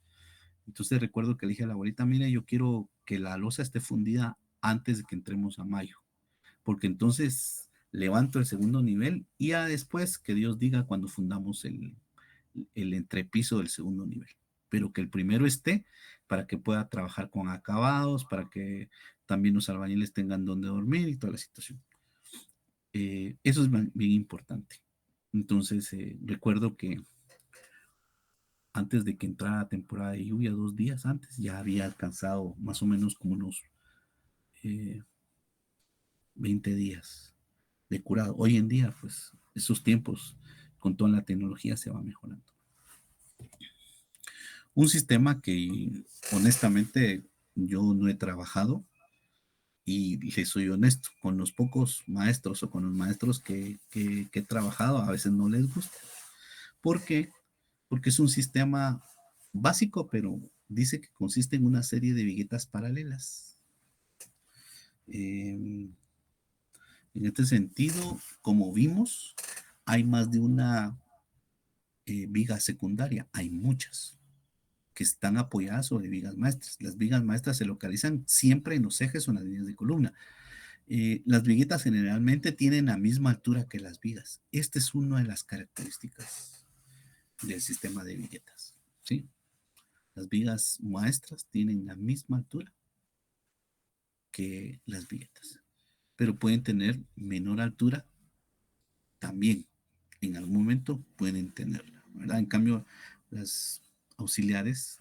Entonces recuerdo que le dije a la abuelita, mire, yo quiero que la losa esté fundida antes de que entremos a mayo, porque entonces levanto el segundo nivel y ya después que Dios diga cuando fundamos el entrepiso del segundo nivel, pero que el primero esté para que pueda trabajar con acabados, para que también los albañiles tengan donde dormir y toda la situación. Eso es bien importante. Entonces, recuerdo que antes de que entrara la temporada de lluvia, 2 días antes, ya había alcanzado más o menos como unos eh, 20 días de curado. Hoy en día, pues, esos tiempos con toda la tecnología se va mejorando. Un sistema que honestamente yo no he trabajado y les soy honesto, con los pocos maestros o con los maestros que he trabajado, a veces no les gusta. ¿Por qué? Porque es un sistema básico, pero dice que consiste en una serie de viguetas paralelas. En este sentido, como vimos, hay más de una viga secundaria, hay muchas que están apoyadas sobre vigas maestras. Las vigas maestras se localizan siempre en los ejes o en las líneas de columna. Las viguetas generalmente tienen la misma altura que las vigas. Esta es una de las características del sistema de viguetas. ¿Sí? Las vigas maestras tienen la misma altura que las viguetas, pero pueden tener menor altura también. En algún momento pueden tenerla, ¿verdad? En cambio, las auxiliares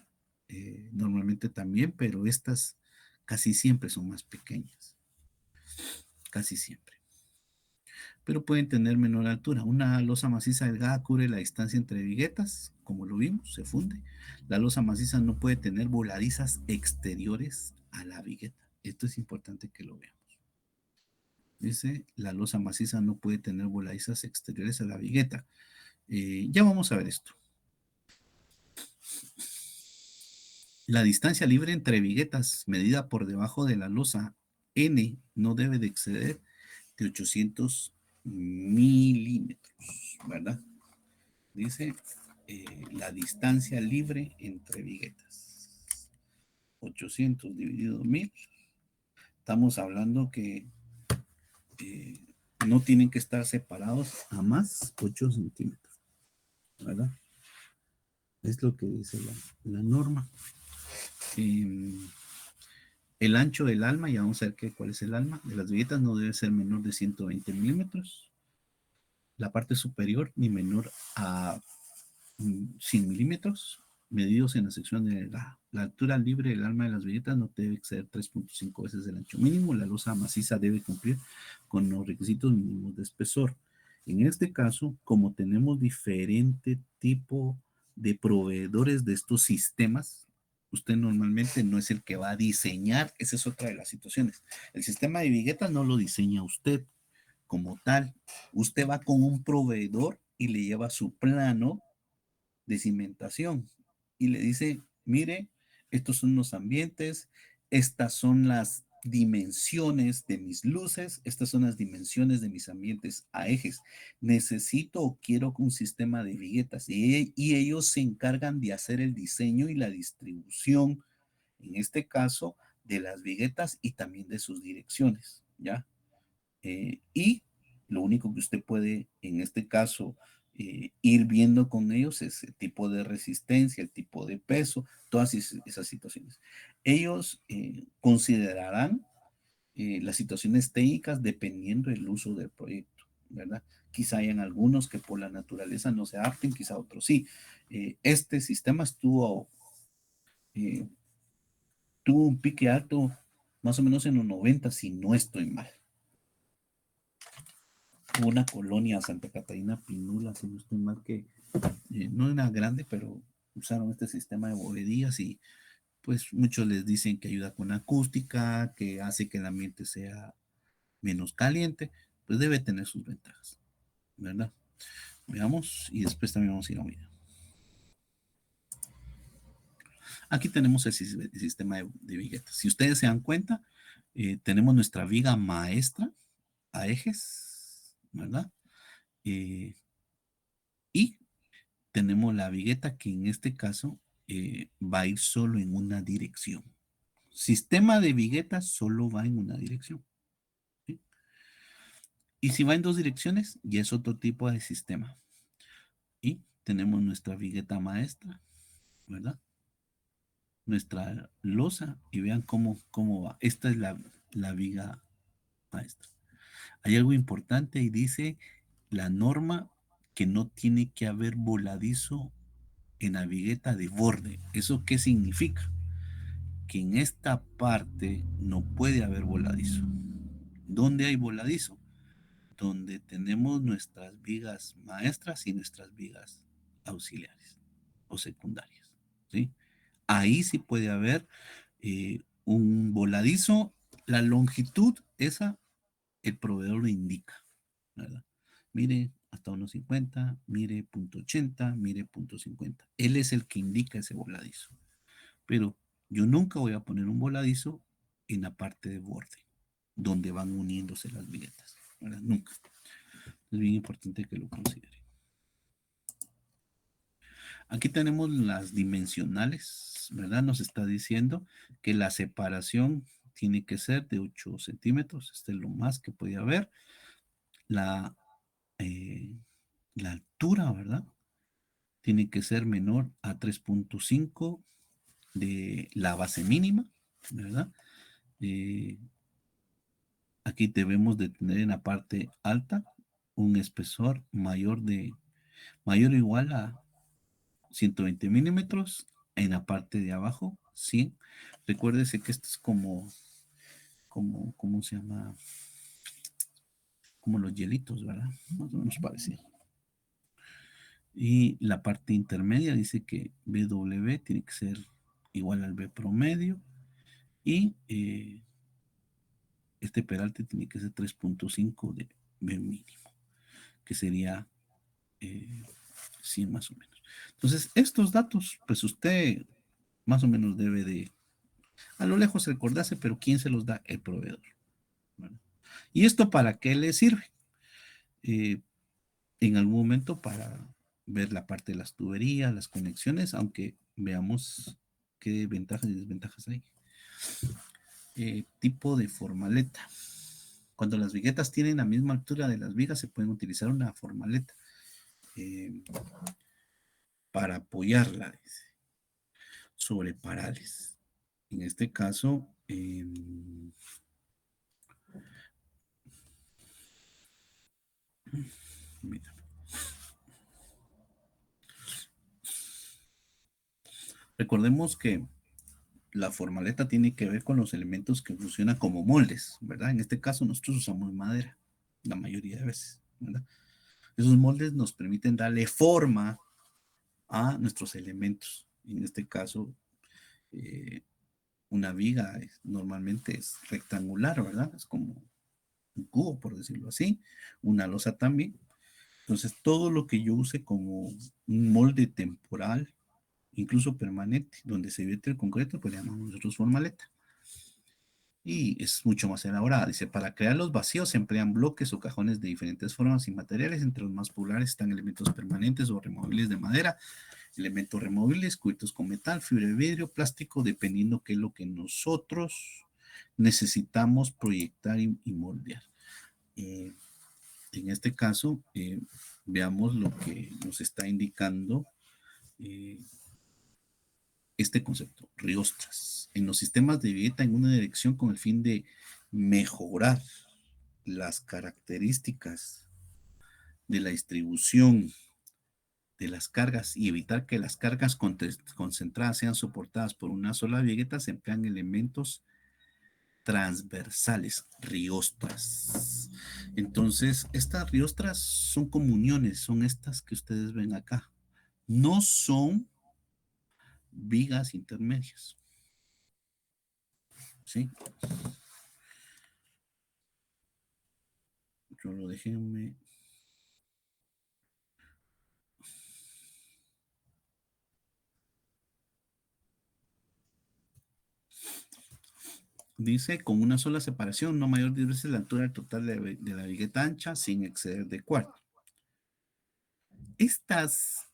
normalmente también, pero estas casi siempre son más pequeñas, casi siempre. Pero pueden tener menor altura. Una losa maciza delgada cubre la distancia entre viguetas, como lo vimos, se funde. La losa maciza no puede tener voladizas exteriores a la vigueta. Esto es importante que lo veamos. Dice, la losa maciza no puede tener voladizas exteriores a la vigueta. Ya vamos a ver esto. La distancia libre entre viguetas medida por debajo de la losa N no debe de exceder de 800 milímetros, ¿verdad? Dice la distancia libre entre viguetas. 800 dividido 1000. Estamos hablando que eh, no tienen que estar separados a más 8 centímetros, ¿verdad? Es lo que dice la norma. Eh, el ancho del alma, ya vamos a ver cuál es el alma de las viguetas, no debe ser menor de 120 milímetros. La parte superior ni menor a 100 milímetros, medidos en la sección de la altura libre del alma de las viguetas no debe exceder 3.5 veces el ancho mínimo. La losa maciza debe cumplir con los requisitos mínimos de espesor. En este caso, como tenemos diferente tipo de proveedores de estos sistemas, usted normalmente no es el que va a diseñar, esa es otra de las situaciones. El sistema de viguetas no lo diseña usted como tal. Usted va con un proveedor y le lleva su plano de cimentación y le dice, mire, estos son los ambientes, estas son las dimensiones de mis luces, estas son las dimensiones de mis ambientes a ejes. Necesito o quiero un sistema de viguetas y ellos se encargan de hacer el diseño y la distribución, en este caso, de las viguetas y también de sus direcciones, ¿ya? Y lo único que usted puede, en este caso, ir viendo con ellos es el tipo de resistencia, el tipo de peso, todas esas situaciones. Ellos considerarán las situaciones técnicas dependiendo del uso del proyecto, ¿verdad? Quizá hayan algunos que por la naturaleza no se adapten, quizá otros sí. Este sistema eh, tuvo un pique alto más o menos en los 90, si no estoy mal. Una colonia Santa Catarina Pinula, si no estoy mal, que no era grande, pero usaron este sistema de bovedías y pues muchos les dicen que ayuda con acústica, que hace que el ambiente sea menos caliente, pues debe tener sus ventajas, ¿verdad? Veamos y después también vamos a ir a un video. Aquí tenemos el sistema de viguetas. Si ustedes se dan cuenta, tenemos nuestra viga maestra a ejes, ¿verdad? Y tenemos la vigueta que en este caso va a ir solo en una dirección. Sistema de viguetas solo va en una dirección. ¿Sí? Y si va en dos direcciones, ya es otro tipo de sistema. Y tenemos nuestra vigueta maestra, ¿verdad? Nuestra losa y vean cómo va. Esta es la viga maestra. Hay algo importante y dice la norma que no tiene que haber voladizo en la vigueta de borde. ¿Eso qué significa? Que en esta parte no puede haber voladizo. ¿Dónde hay voladizo? Donde tenemos nuestras vigas maestras y nuestras vigas auxiliares o secundarias. ¿Sí? Ahí sí puede haber un voladizo. La longitud, esa, el proveedor lo indica, ¿verdad? Mire, hasta 1.50, mire, punto 80, mire, punto 50. Él es el que indica ese voladizo. Pero yo nunca voy a poner un voladizo en la parte de borde. donde van uniéndose las viguetas, ¿verdad? Nunca. Es bien importante que lo consideren. Aquí tenemos las dimensionales, ¿verdad? Nos está diciendo que la separación tiene que ser de 8 centímetros. Este es lo más que puede haber. La, eh, la altura, ¿verdad? Tiene que ser menor a 3.5 de la base mínima, ¿verdad? Eh, Aquí debemos de tener en la parte alta un espesor mayor o igual a 120 milímetros, en la parte de abajo 100. Recuérdese que esto es ¿cómo se llama? Como los hielitos, ¿verdad? Más o menos parecido. Y la parte intermedia dice que BW tiene que ser igual al B promedio y este peralte tiene que ser 3.5 de B mínimo, que sería 100 más o menos. Entonces, estos datos, pues usted más o menos debe de, a lo lejos recordarse, pero ¿quién se los da? El proveedor. ¿Verdad? ¿Y esto para qué le sirve? Eh, en algún momento para ver la parte de las tuberías, las conexiones, aunque veamos qué ventajas y desventajas hay. Tipo de formaleta. Cuando las viguetas tienen la misma altura de las vigas, se pueden utilizar una formaleta eh, para apoyarla sobre parales. En este caso, mira, recordemos que la formaleta tiene que ver con los elementos que funcionan como moldes, ¿verdad? En este caso nosotros usamos madera, la mayoría de veces, ¿verdad? Esos moldes nos permiten darle forma a nuestros elementos. En este caso, eh, una viga normalmente es rectangular, ¿verdad? Es como un cubo, por decirlo así. Una losa también. Entonces, todo lo que yo use como un molde temporal, incluso permanente, donde se vierte el concreto, pues le llamamos nosotros formaleta. Y es mucho más elaborada. Dice, para crear los vacíos se emplean bloques o cajones de diferentes formas y materiales. Entre los más populares están elementos permanentes o removibles de madera, elementos removibles cubiertos con metal, fibra de vidrio, plástico, dependiendo qué es lo que nosotros necesitamos proyectar y moldear. Eh, en este caso, veamos lo que nos está indicando eh, este concepto, riostras. En los sistemas de vieta en una dirección con el fin de mejorar las características de la distribución de las cargas y evitar que las cargas concentradas sean soportadas por una sola vigueta, se emplean elementos transversales, riostras. Entonces, estas riostras son comuniones, son estas que ustedes ven acá. No son vigas intermedias. ¿Sí? Solo déjenme. Dice, con una sola separación, no mayor de 10 veces la altura total de la vigueta ancha, sin exceder de cuarto. Estas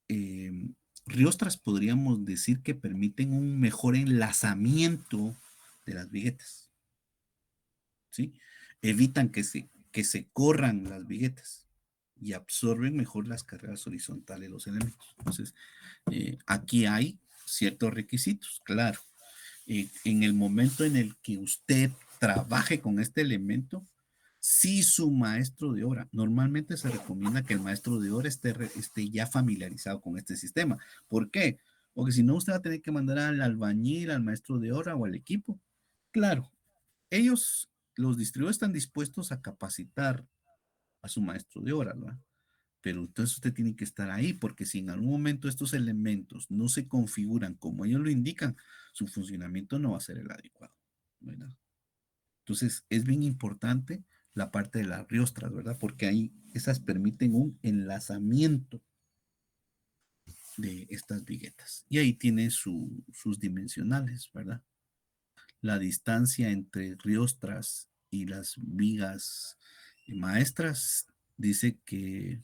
eh, riostras podríamos decir que permiten un mejor enlazamiento de las viguetas, ¿sí? Evitan que se corran las viguetas y absorben mejor las cargas horizontales de los elementos. Entonces, aquí hay ciertos requisitos, claro. En el momento en el que usted trabaje con este elemento, si su maestro de obra, normalmente se recomienda que el maestro de obra esté ya familiarizado con este sistema. ¿Por qué? Porque si no, usted va a tener que mandar al albañil, al maestro de obra o al equipo. Claro, ellos, los distribuidores, están dispuestos a capacitar a su maestro de obra, ¿verdad? Pero entonces usted tiene que estar ahí, porque si en algún momento estos elementos no se configuran como ellos lo indican, su funcionamiento no va a ser el adecuado, ¿verdad? Entonces es bien importante la parte de las riostras, ¿verdad? Porque ahí esas permiten un enlazamiento de estas viguetas. Y ahí tiene sus dimensionales, ¿verdad? La distancia entre riostras y las vigas maestras, dice que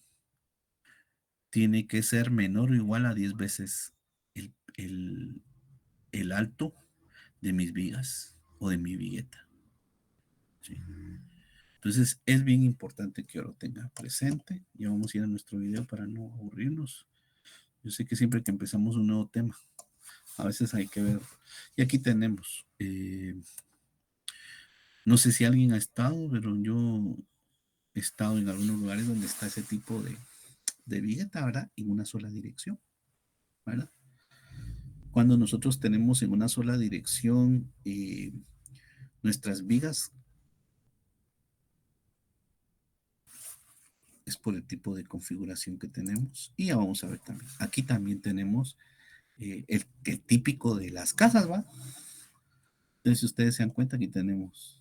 tiene que ser menor o igual a 10 veces el alto de mis vigas o de mi vigueta. ¿Sí? Entonces es bien importante que yo lo tenga presente. Ya vamos a ir a nuestro video para no aburrirnos. Yo sé que siempre que empezamos un nuevo tema, a veces hay que ver. Y aquí tenemos, no sé si alguien ha estado, pero yo he estado en algunos lugares donde está ese tipo de vigueta, ¿verdad? En una sola dirección, ¿verdad? Cuando nosotros tenemos en una sola dirección nuestras vigas, es por el tipo de configuración que tenemos. Y ya vamos a ver también. Aquí también tenemos el típico de las casas, ¿va? Entonces, si ustedes se dan cuenta, aquí tenemos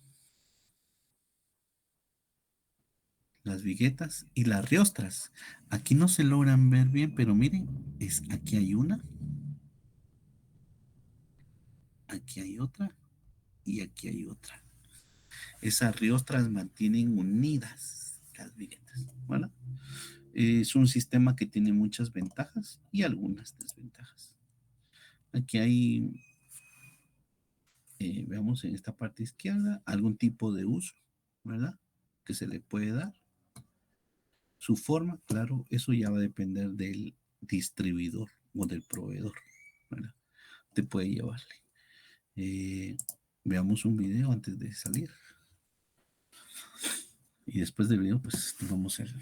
las viguetas y las riostras. Aquí no se logran ver bien, pero miren, aquí hay una, aquí hay otra y aquí hay otra. Esas riostras mantienen unidas las viguetas, ¿vale? Es un sistema que tiene muchas ventajas y algunas desventajas. Aquí hay, veamos en esta parte izquierda, algún tipo de uso, ¿verdad? Que se le puede dar. Su forma, claro, eso ya va a depender del distribuidor o del proveedor, ¿verdad? Te puede llevarle. Eh, Veamos un video antes de salir. Y después del video, pues vamos a ver.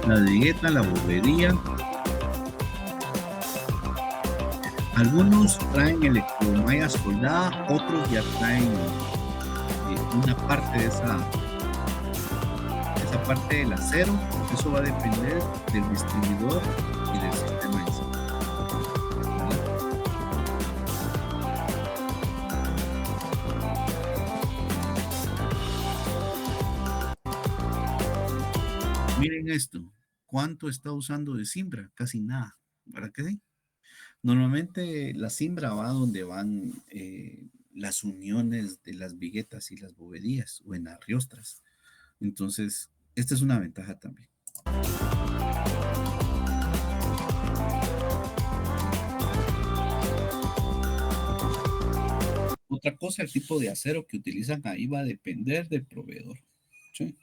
La digueta, la bobería. Algunos traen electromalla soldada, otros ya traen una parte de esa parte del acero. Eso va a depender del distribuidor y del sistema en sí. Miren esto, ¿cuánto está usando de cimbra? Casi nada, ¿para qué? Normalmente la cimbra va donde van las uniones de las viguetas y las bovedías o en las riostras. Entonces, esta es una ventaja también. Otra cosa, el tipo de acero que utilizan ahí va a depender del proveedor. ¿Sí?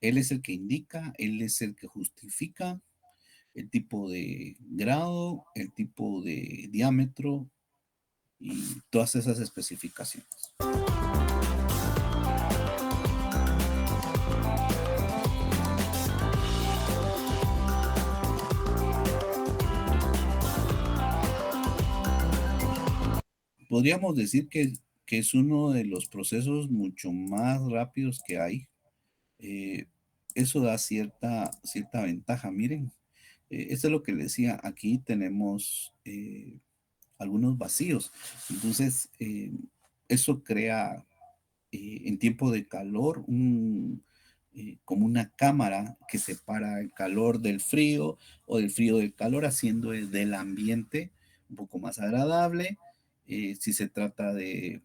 Él es el que indica, él es el que justifica el tipo de grado, el tipo de diámetro y todas esas especificaciones. Podríamos decir que es uno de los procesos mucho más rápidos que hay. Eh, Eso da cierta ventaja. Miren, esto es lo que les decía. Aquí tenemos algunos vacíos. Entonces, eso crea en tiempo de calor como una cámara que separa el calor del frío o del frío del calor, haciendo del ambiente un poco más agradable. Si se trata de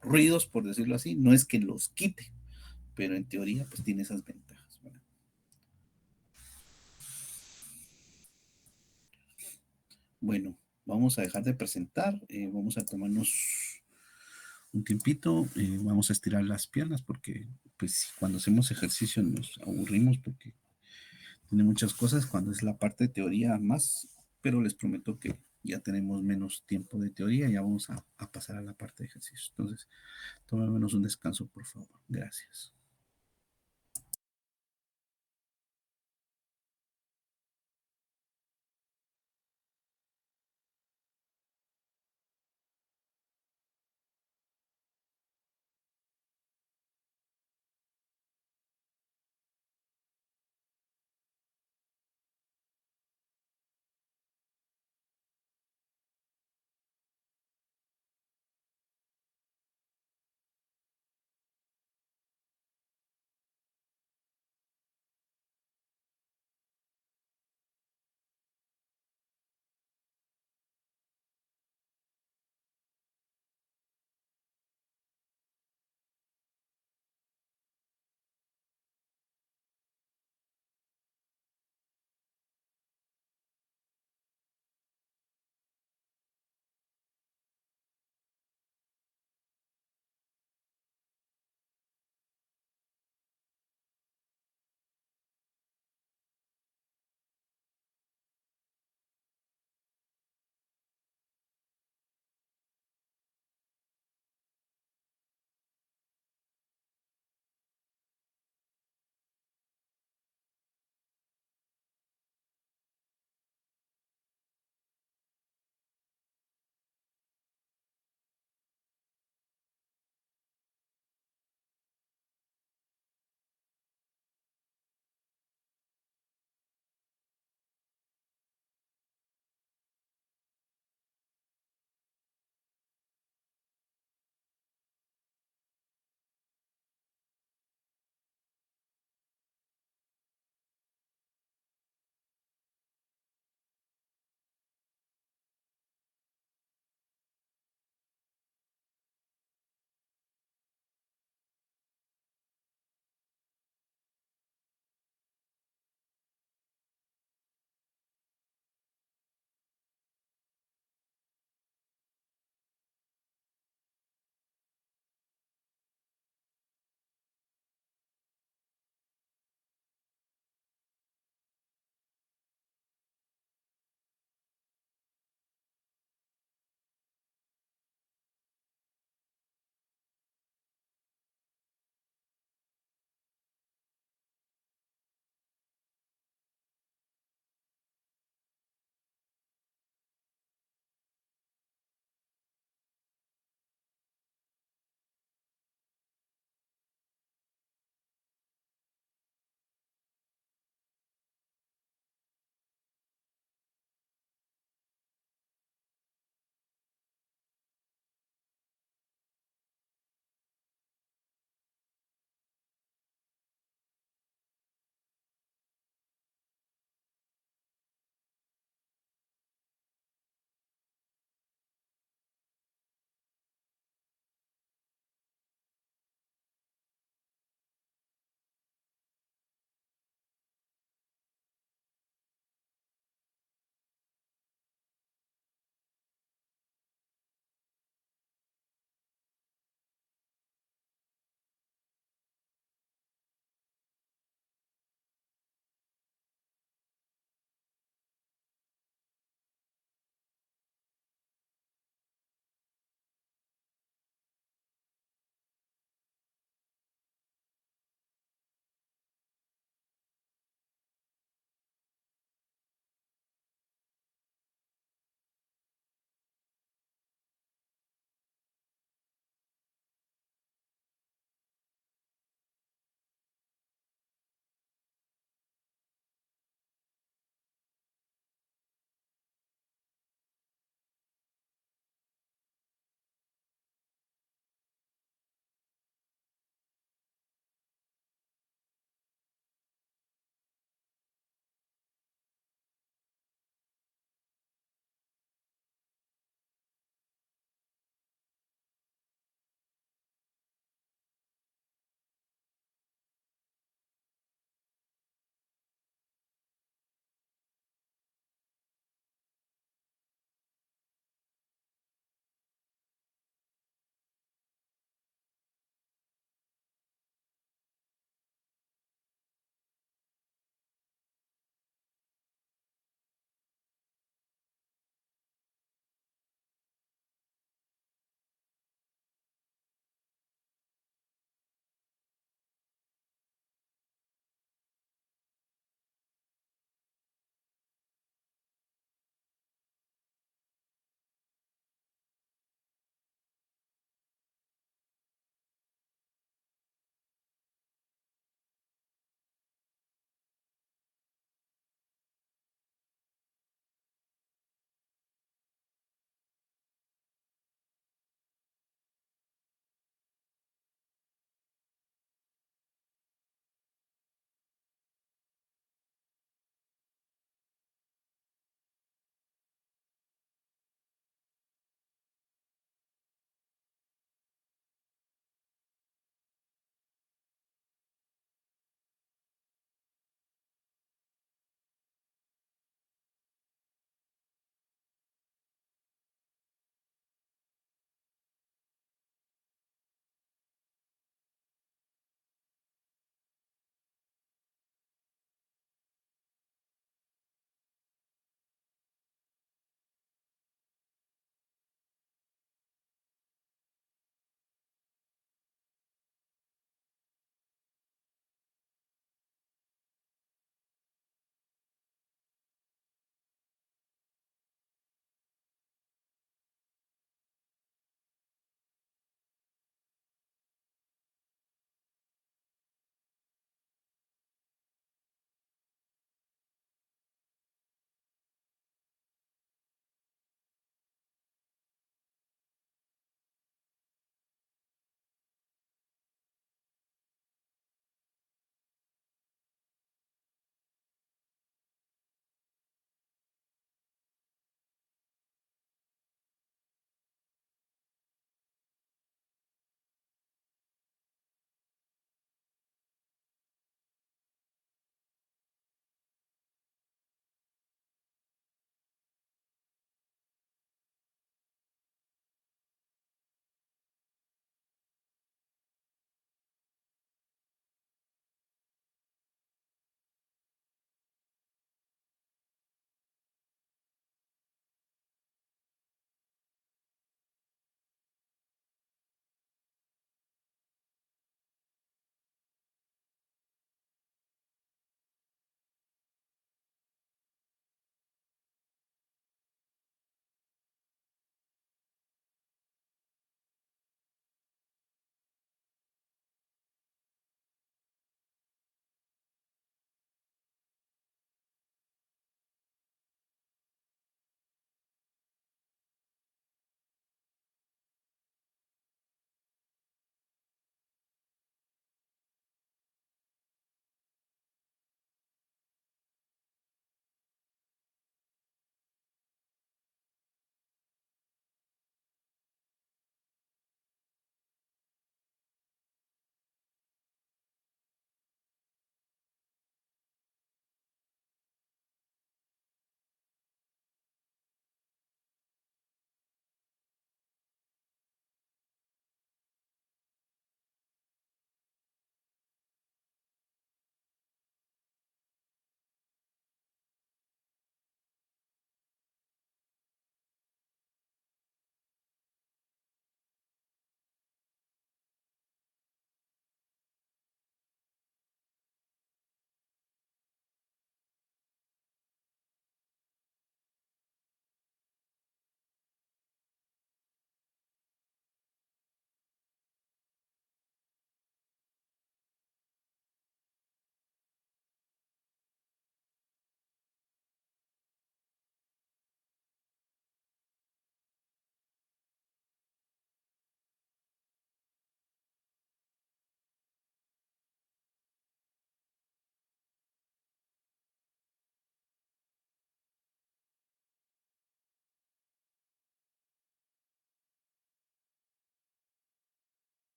ruidos, por decirlo así, no es que los quite, pero en teoría pues tiene esas ventajas, ¿verdad? Bueno, vamos a dejar de presentar, vamos a tomarnos un tiempito, vamos a estirar las piernas porque pues cuando hacemos ejercicio nos aburrimos porque Tiene muchas cosas cuando es la parte de teoría más, pero les prometo que ya tenemos menos tiempo de teoría, ya vamos a pasar a la parte de ejercicio. Entonces, tomen menos un descanso, por favor. Gracias.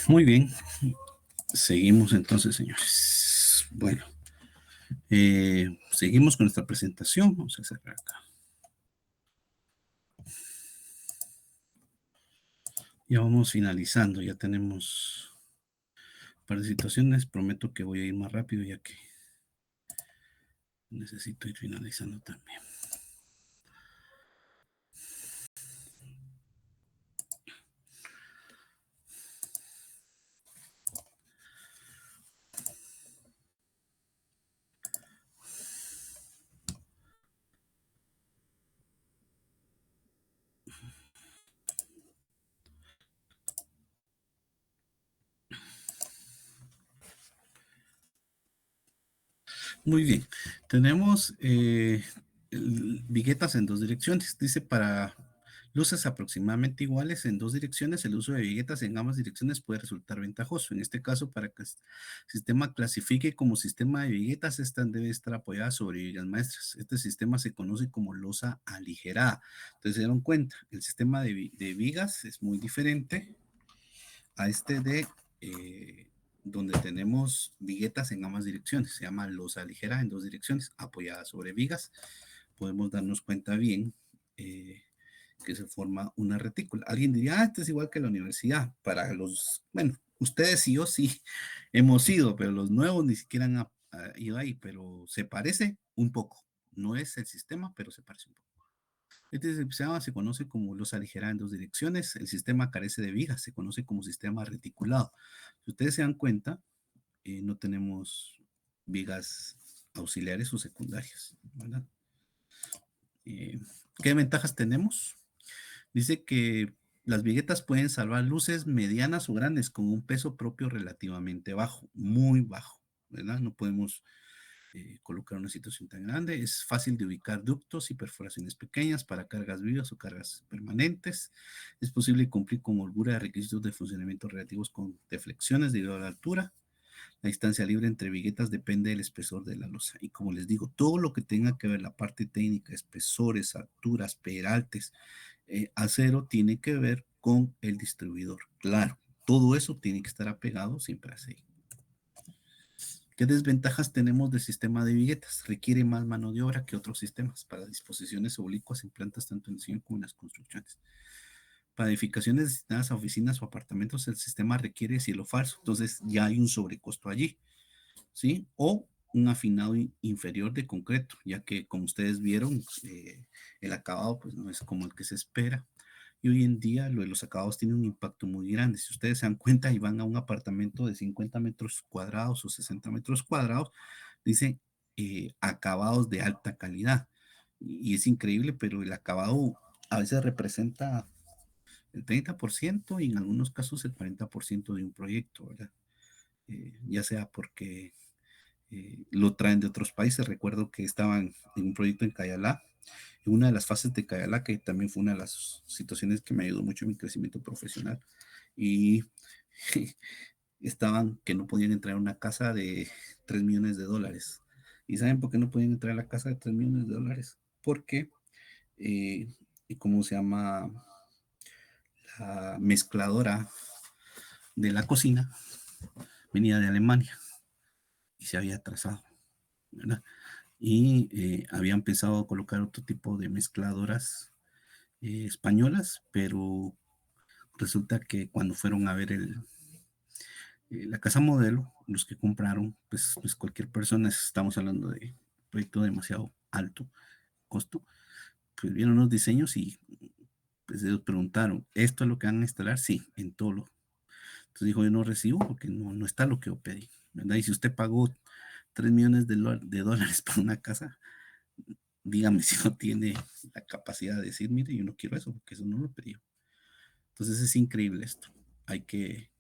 Muy bien, seguimos entonces, señores. Bueno, seguimos con nuestra presentación. Vamos a cerrar acá. Ya vamos finalizando, ya tenemos un par de situaciones. Prometo que voy a ir más rápido ya que necesito ir finalizando también. Muy bien, tenemos viguetas en dos direcciones. Dice para luces aproximadamente iguales en dos direcciones, el uso de viguetas en ambas direcciones puede resultar ventajoso. En este caso, para que el sistema clasifique como sistema de viguetas, esta debe estar apoyada sobre vigas maestras. Este sistema se conoce como losa aligerada. Entonces, se dieron cuenta, el sistema de vigas es muy diferente a este de donde tenemos viguetas en ambas direcciones. Se llama losa ligera en dos direcciones, apoyada sobre vigas. Podemos darnos cuenta bien que se forma una retícula. Alguien diría, este es igual que la universidad. Para los, bueno, ustedes y yo sí hemos ido, pero los nuevos ni siquiera han ido ahí, pero se parece un poco. No es el sistema, pero se parece un poco. Este sistema se conoce como losa ligera en dos direcciones. El sistema carece de vigas, se conoce como sistema reticulado. Si ustedes se dan cuenta, no tenemos vigas auxiliares o secundarias, ¿verdad? Eh, ¿Qué ventajas tenemos? Dice que las viguetas pueden salvar luces medianas o grandes con un peso propio relativamente bajo, muy bajo, ¿verdad? No podemos colocar una situación tan grande. Es fácil de ubicar ductos y perforaciones pequeñas para cargas vivas o cargas permanentes. Es posible cumplir con holgura de requisitos de funcionamiento relativos con deflexiones debido a la altura. La distancia libre entre viguetas depende del espesor de la losa. Y como les digo, todo lo que tenga que ver la parte técnica, espesores, alturas, peraltes, acero, tiene que ver con el distribuidor. Claro, todo eso tiene que estar apegado siempre a CI. ¿Qué desventajas tenemos del sistema de viguetas? Requiere más mano de obra que otros sistemas para disposiciones oblicuas en plantas tanto en el diseño como en las construcciones. Para edificaciones destinadas a oficinas o apartamentos, el sistema requiere cielo falso, entonces ya hay un sobrecosto allí, ¿sí? O un afinado inferior de concreto, ya que como ustedes vieron, el acabado pues no es como el que se espera. Y hoy en día lo de los acabados tiene un impacto muy grande. Si ustedes se dan cuenta y van a un apartamento de 50 metros cuadrados o 60 metros cuadrados, dice acabados de alta calidad. Y es increíble, pero el acabado a veces representa el 30% y en algunos casos el 40% de un proyecto, ¿verdad? Ya sea porque lo traen de otros países. Recuerdo que estaban en un proyecto en Cayalá, en una de las fases de Cayalá, que también fue una de las situaciones que me ayudó mucho en mi crecimiento profesional. Y estaban que no podían entrar a una casa de 3 millones de dólares. ¿Y saben por qué no podían entrar a la casa de 3 millones de dólares? Porque, eh, ¿cómo se llama? La mezcladora de la cocina venía de Alemania y se había atrasado, ¿verdad? Y habían pensado colocar otro tipo de mezcladoras españolas, pero resulta que cuando fueron a ver la casa modelo, los que compraron, pues cualquier persona, estamos hablando de un proyecto demasiado alto costo, pues vieron los diseños y pues ellos preguntaron, ¿esto es lo que van a instalar? Sí, en todo lo. Entonces dijo, yo no recibo porque no está lo que yo pedí, ¿verdad? Y si usted pagó 3 millones de dólares por una casa, dígame si no tiene la capacidad de decir, mire, yo no quiero eso, porque eso no lo pedí. Entonces es increíble esto. Hay que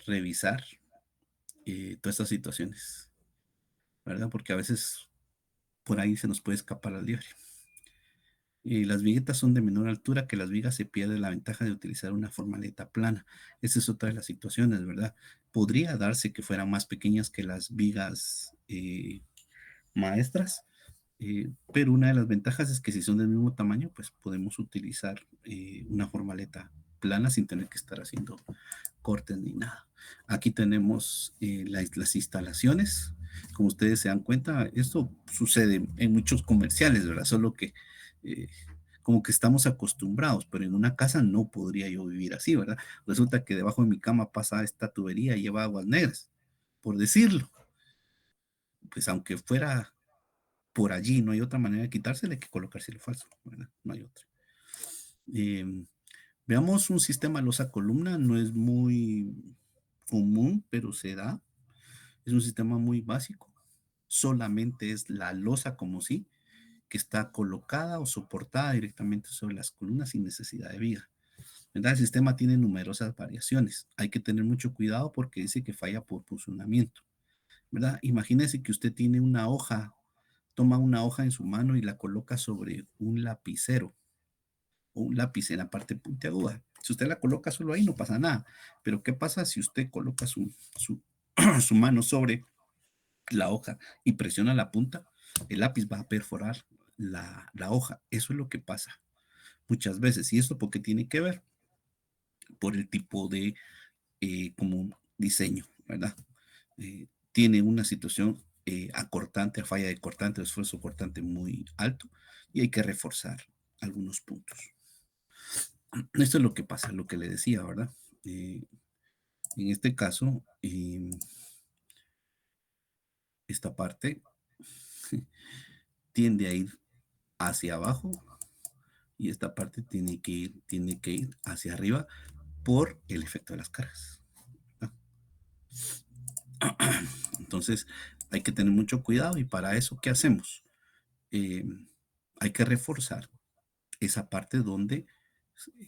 revisar todas estas situaciones, ¿verdad? Porque a veces por ahí se nos puede escapar la libre. Y las viguetas son de menor altura que las vigas, se pierde la ventaja de utilizar una formaleta plana. Esa es otra de las situaciones, ¿verdad? Podría darse que fueran más pequeñas que las vigas maestras, pero una de las ventajas es que si son del mismo tamaño, pues podemos utilizar una formaleta plana sin tener que estar haciendo cortes ni nada. Aquí tenemos las instalaciones. Como ustedes se dan cuenta, esto sucede en muchos comerciales, ¿verdad? Solo que eh, como que estamos acostumbrados, pero en una casa no podría yo vivir así, ¿verdad? Resulta que debajo de mi cama pasa esta tubería y lleva aguas negras, por decirlo. Pues aunque fuera por allí, no hay otra manera de quitársele que colocárselo falso, ¿verdad? No hay otra. Eh, Veamos un sistema losa columna, no es muy común, pero se da. Es un sistema muy básico. Solamente es la losa como sí, que está colocada o soportada directamente sobre las columnas sin necesidad de viga. ¿Verdad? El sistema tiene numerosas variaciones. Hay que tener mucho cuidado porque dice que falla por funcionamiento. ¿Verdad? Imagínese que usted tiene una hoja, toma una hoja en su mano y la coloca sobre un lapicero o un lápiz en la parte puntiaguda. Si usted la coloca solo ahí, no pasa nada. Pero ¿qué pasa si usted coloca su mano sobre la hoja y presiona la punta? El lápiz va a perforar la hoja. Eso es lo que pasa muchas veces. ¿Y esto por qué tiene que ver? Por el tipo de como diseño, ¿verdad? Tiene una situación acortante, a falla de cortante, esfuerzo cortante muy alto y hay que reforzar algunos puntos. Esto es lo que pasa, lo que le decía, ¿verdad? En este caso, esta parte tiende a ir hacia abajo y esta parte tiene que ir hacia arriba por el efecto de las cargas. ¿No? Entonces, hay que tener mucho cuidado y para eso, ¿qué hacemos? Eh, Hay que reforzar esa parte donde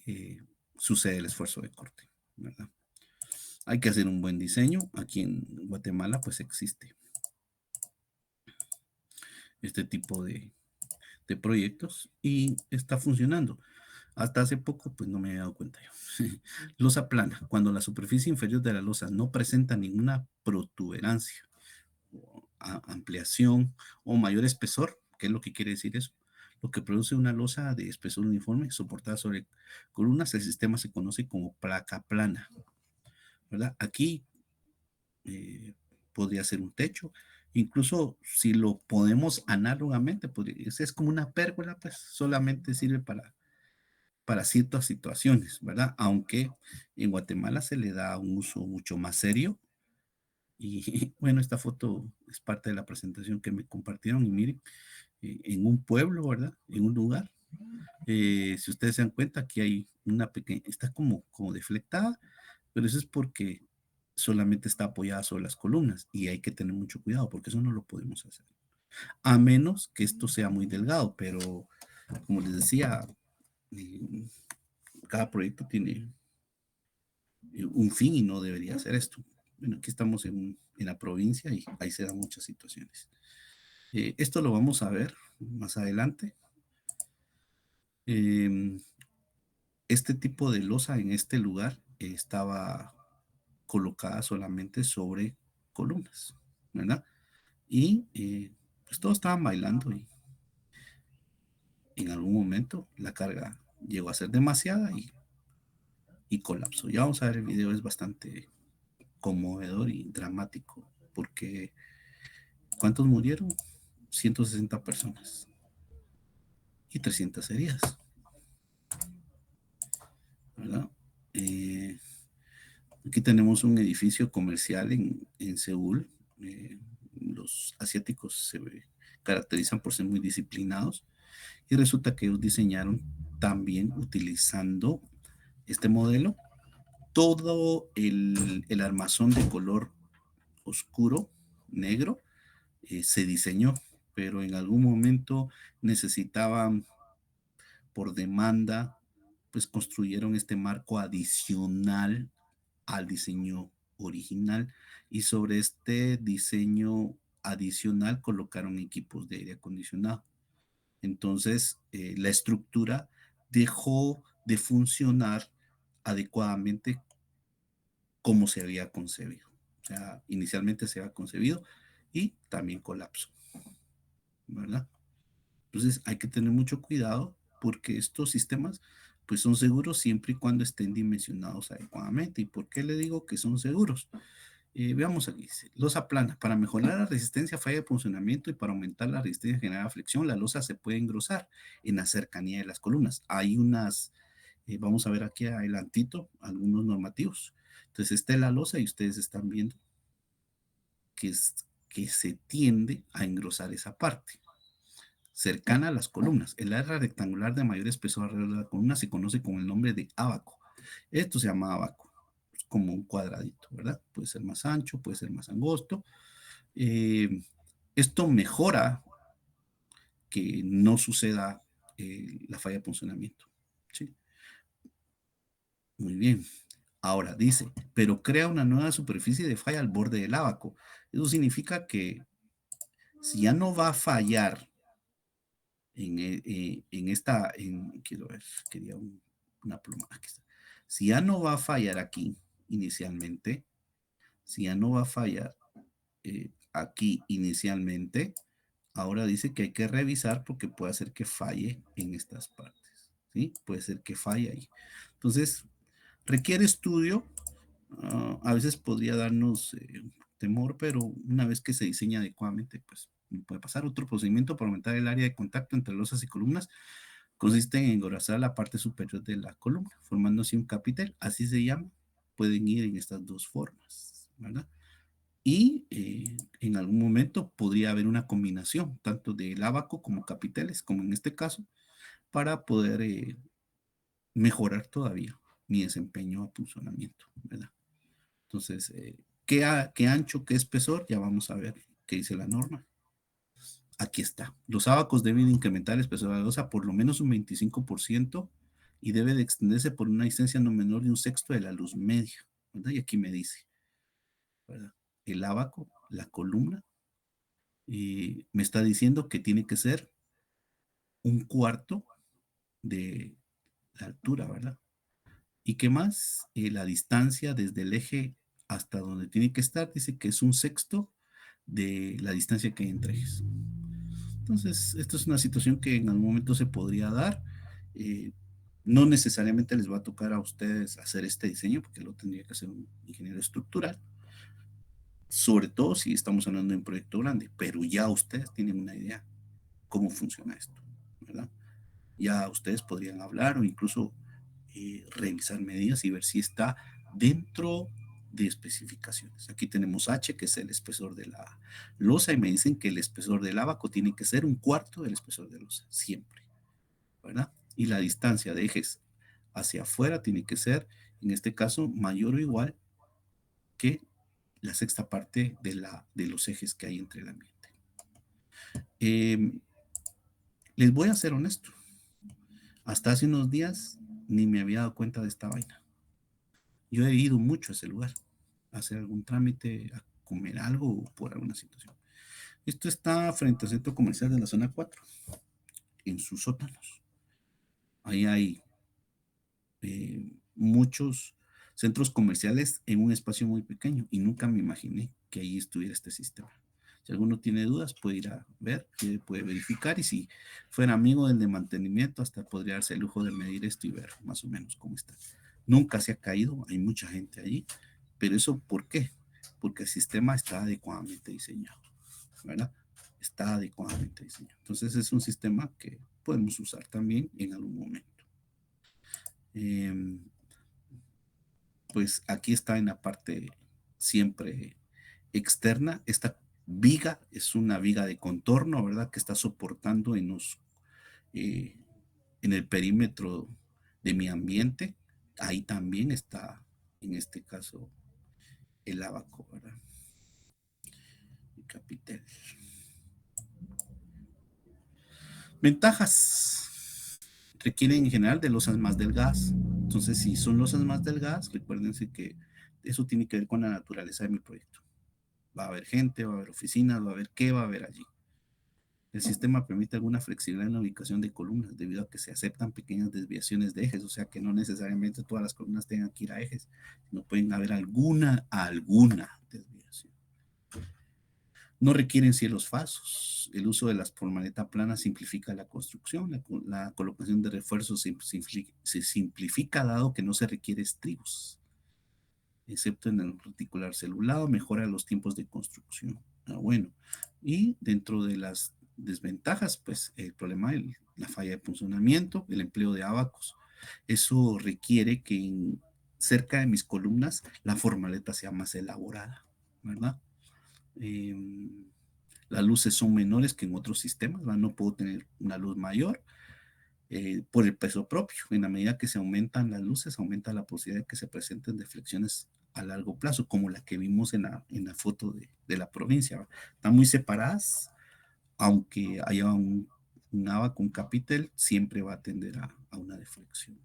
eh, sucede el esfuerzo de corte, ¿verdad? Hay que hacer un buen diseño. Aquí en Guatemala, pues existe este tipo de proyectos y está funcionando. Hasta hace poco, pues no me había dado cuenta yo. Losa plana, cuando la superficie inferior de la losa no presenta ninguna protuberancia, o ampliación o mayor espesor, ¿qué es lo que quiere decir eso? Lo que produce una losa de espesor uniforme soportada sobre columnas, el sistema se conoce como placa plana, ¿verdad? Aquí eh, podría ser un techo, incluso si lo podemos análogamente, es como una pérgola, pues solamente sirve para ciertas situaciones, ¿verdad? Aunque en Guatemala se le da un uso mucho más serio. Y bueno, esta foto es parte de la presentación que me compartieron. Y miren, en un pueblo, ¿verdad? En un lugar. Si ustedes se dan cuenta, aquí hay una pequeña, está como deflectada, pero eso es porque solamente está apoyada sobre las columnas y hay que tener mucho cuidado porque eso no lo podemos hacer. A menos que esto sea muy delgado, pero como les decía, eh, cada proyecto tiene un fin y no debería ser esto. Bueno, aquí estamos en la provincia y ahí se dan muchas situaciones. Esto lo vamos a ver más adelante. Eh, este tipo de losa en este lugar estaba colocada solamente sobre columnas, ¿verdad? Y pues todos estaban bailando y en algún momento la carga llegó a ser demasiada y colapsó. Ya vamos a ver el video, es bastante conmovedor y dramático porque ¿cuántos murieron? 160 personas y 300 heridas, ¿verdad? Eh, Aquí tenemos un edificio comercial en Seúl. Los asiáticos se caracterizan por ser muy disciplinados y resulta que ellos diseñaron también utilizando este modelo todo el armazón de color oscuro, negro, se diseñó, pero en algún momento necesitaban por demanda, pues construyeron este marco adicional al diseño original y sobre este diseño adicional colocaron equipos de aire acondicionado. Entonces, la estructura dejó de funcionar adecuadamente como se había concebido. O sea, inicialmente se había concebido y también colapsó, ¿verdad? Entonces hay que tener mucho cuidado porque estos sistemas pues son seguros siempre y cuando estén dimensionados adecuadamente. ¿Y por qué le digo que son seguros? Veamos aquí, dice, losa plana. Para mejorar la resistencia a falla de funcionamiento y para aumentar la resistencia generada a flexión, la losa se puede engrosar en la cercanía de las columnas. Hay unas, vamos a ver aquí adelantito, algunos normativos. Entonces, esta es la losa y ustedes están viendo que se tiende a engrosar esa parte cercana a las columnas. El área rectangular de mayor espesor alrededor de la columna se conoce con el nombre de ábaco. Esto se llama ábaco, es como un cuadradito, ¿verdad? Puede ser más ancho, puede ser más angosto. Eh, Esto mejora que no suceda la falla de funcionamiento. ¿Sí? Muy bien. Ahora dice, pero crea una nueva superficie de falla al borde del ábaco. Eso significa que si ya no va a fallar en esta, quiero ver, quería una pluma, aquí está. Si ya no va a fallar aquí inicialmente, si ya no va a fallar aquí inicialmente, ahora dice que hay que revisar porque puede ser que falle en estas partes, ¿sí? Puede ser que falle ahí. Entonces, requiere estudio, a veces podría darnos temor, pero una vez que se diseña adecuadamente, pues no puede pasar. Otro procedimiento para aumentar el área de contacto entre losas y columnas consiste en engrosar la parte superior de la columna, formando así un capitel, así se llama. Pueden ir en estas dos formas, ¿verdad? Y en algún momento podría haber una combinación, tanto del ábaco como capiteles, como en este caso, para poder mejorar todavía mi desempeño a funcionamiento, ¿verdad? Entonces, ¿qué ancho, qué espesor? Ya vamos a ver qué dice la norma. Aquí está. Los ábacos deben incrementar el espesor de la losa por lo menos un 25% y debe de extenderse por una distancia no menor de un sexto de la luz media, ¿verdad? Y aquí me dice, ¿verdad? El ábaco, la columna, me está diciendo que tiene que ser un cuarto de la altura, ¿verdad? ¿Y qué más? La distancia desde el eje hasta donde tiene que estar, dice que es un sexto de la distancia que hay entre ejes. Entonces, esto es una situación que en algún momento se podría dar. Eh, no necesariamente les va a tocar a ustedes hacer este diseño, porque lo tendría que hacer un ingeniero estructural, sobre todo si estamos hablando de un proyecto grande, pero ya ustedes tienen una idea cómo funciona esto, ¿verdad? Ya ustedes podrían hablar o incluso revisar medidas y ver si está dentro de especificaciones. Aquí tenemos H, que es el espesor de la losa, y me dicen que el espesor del ábaco tiene que ser un cuarto del espesor de losa, siempre, ¿verdad? Y la distancia de ejes hacia afuera tiene que ser, en este caso, mayor o igual que la sexta parte de los ejes que hay entre el ambiente. Les voy a ser honesto. Hasta hace unos días ni me había dado cuenta de esta vaina. Yo he ido mucho a ese lugar a hacer algún trámite, a comer algo o por alguna situación. Esto está frente al centro comercial de la zona 4, en sus sótanos. Ahí hay muchos centros comerciales en un espacio muy pequeño y nunca me imaginé que ahí estuviera este sistema. Si alguno tiene dudas, puede ir a ver, puede verificar y si fuera amigo del de mantenimiento, hasta podría darse el lujo de medir esto y ver más o menos cómo está. Nunca se ha caído, hay mucha gente allí, pero eso ¿por qué? Porque el sistema está adecuadamente diseñado, ¿verdad? Está adecuadamente diseñado. Entonces es un sistema que podemos usar también en algún momento. Eh, pues aquí está en la parte siempre externa. Esta viga es una viga de contorno, ¿verdad? Que está soportando eh, en el perímetro de mi ambiente. Ahí también está, en este caso, el ábaco, ¿verdad? El capitel. Ventajas. Requieren en general de losas más delgadas. Entonces, si son losas más delgadas, recuérdense que eso tiene que ver con la naturaleza de mi proyecto. Va a haber gente, va a haber oficinas, va a haber qué va a haber allí. El sistema permite alguna flexibilidad en la ubicación de columnas debido a que se aceptan pequeñas desviaciones de ejes, o sea que no necesariamente todas las columnas tengan que ir a ejes, sino pueden haber alguna desviación. No requieren cielos falsos. El uso de las formaleta plana simplifica la construcción. La colocación de refuerzos se simplifica dado que no se requiere estribos, excepto en el reticular celulado, mejora los tiempos de construcción. Bueno, y dentro de las desventajas, pues el problema, la falla de funcionamiento, el empleo de abacos. Eso requiere que cerca de mis columnas la formaleta sea más elaborada, ¿verdad? Eh, las luces son menores que en otros sistemas, ¿verdad? No puedo tener una luz mayor por el peso propio. En la medida que se aumentan las luces, aumenta la posibilidad de que se presenten deflexiones a largo plazo, como la que vimos en la foto de la provincia, ¿verdad? Están muy separadas, aunque haya un abaco, un capitel, siempre va a tender a una deflexión.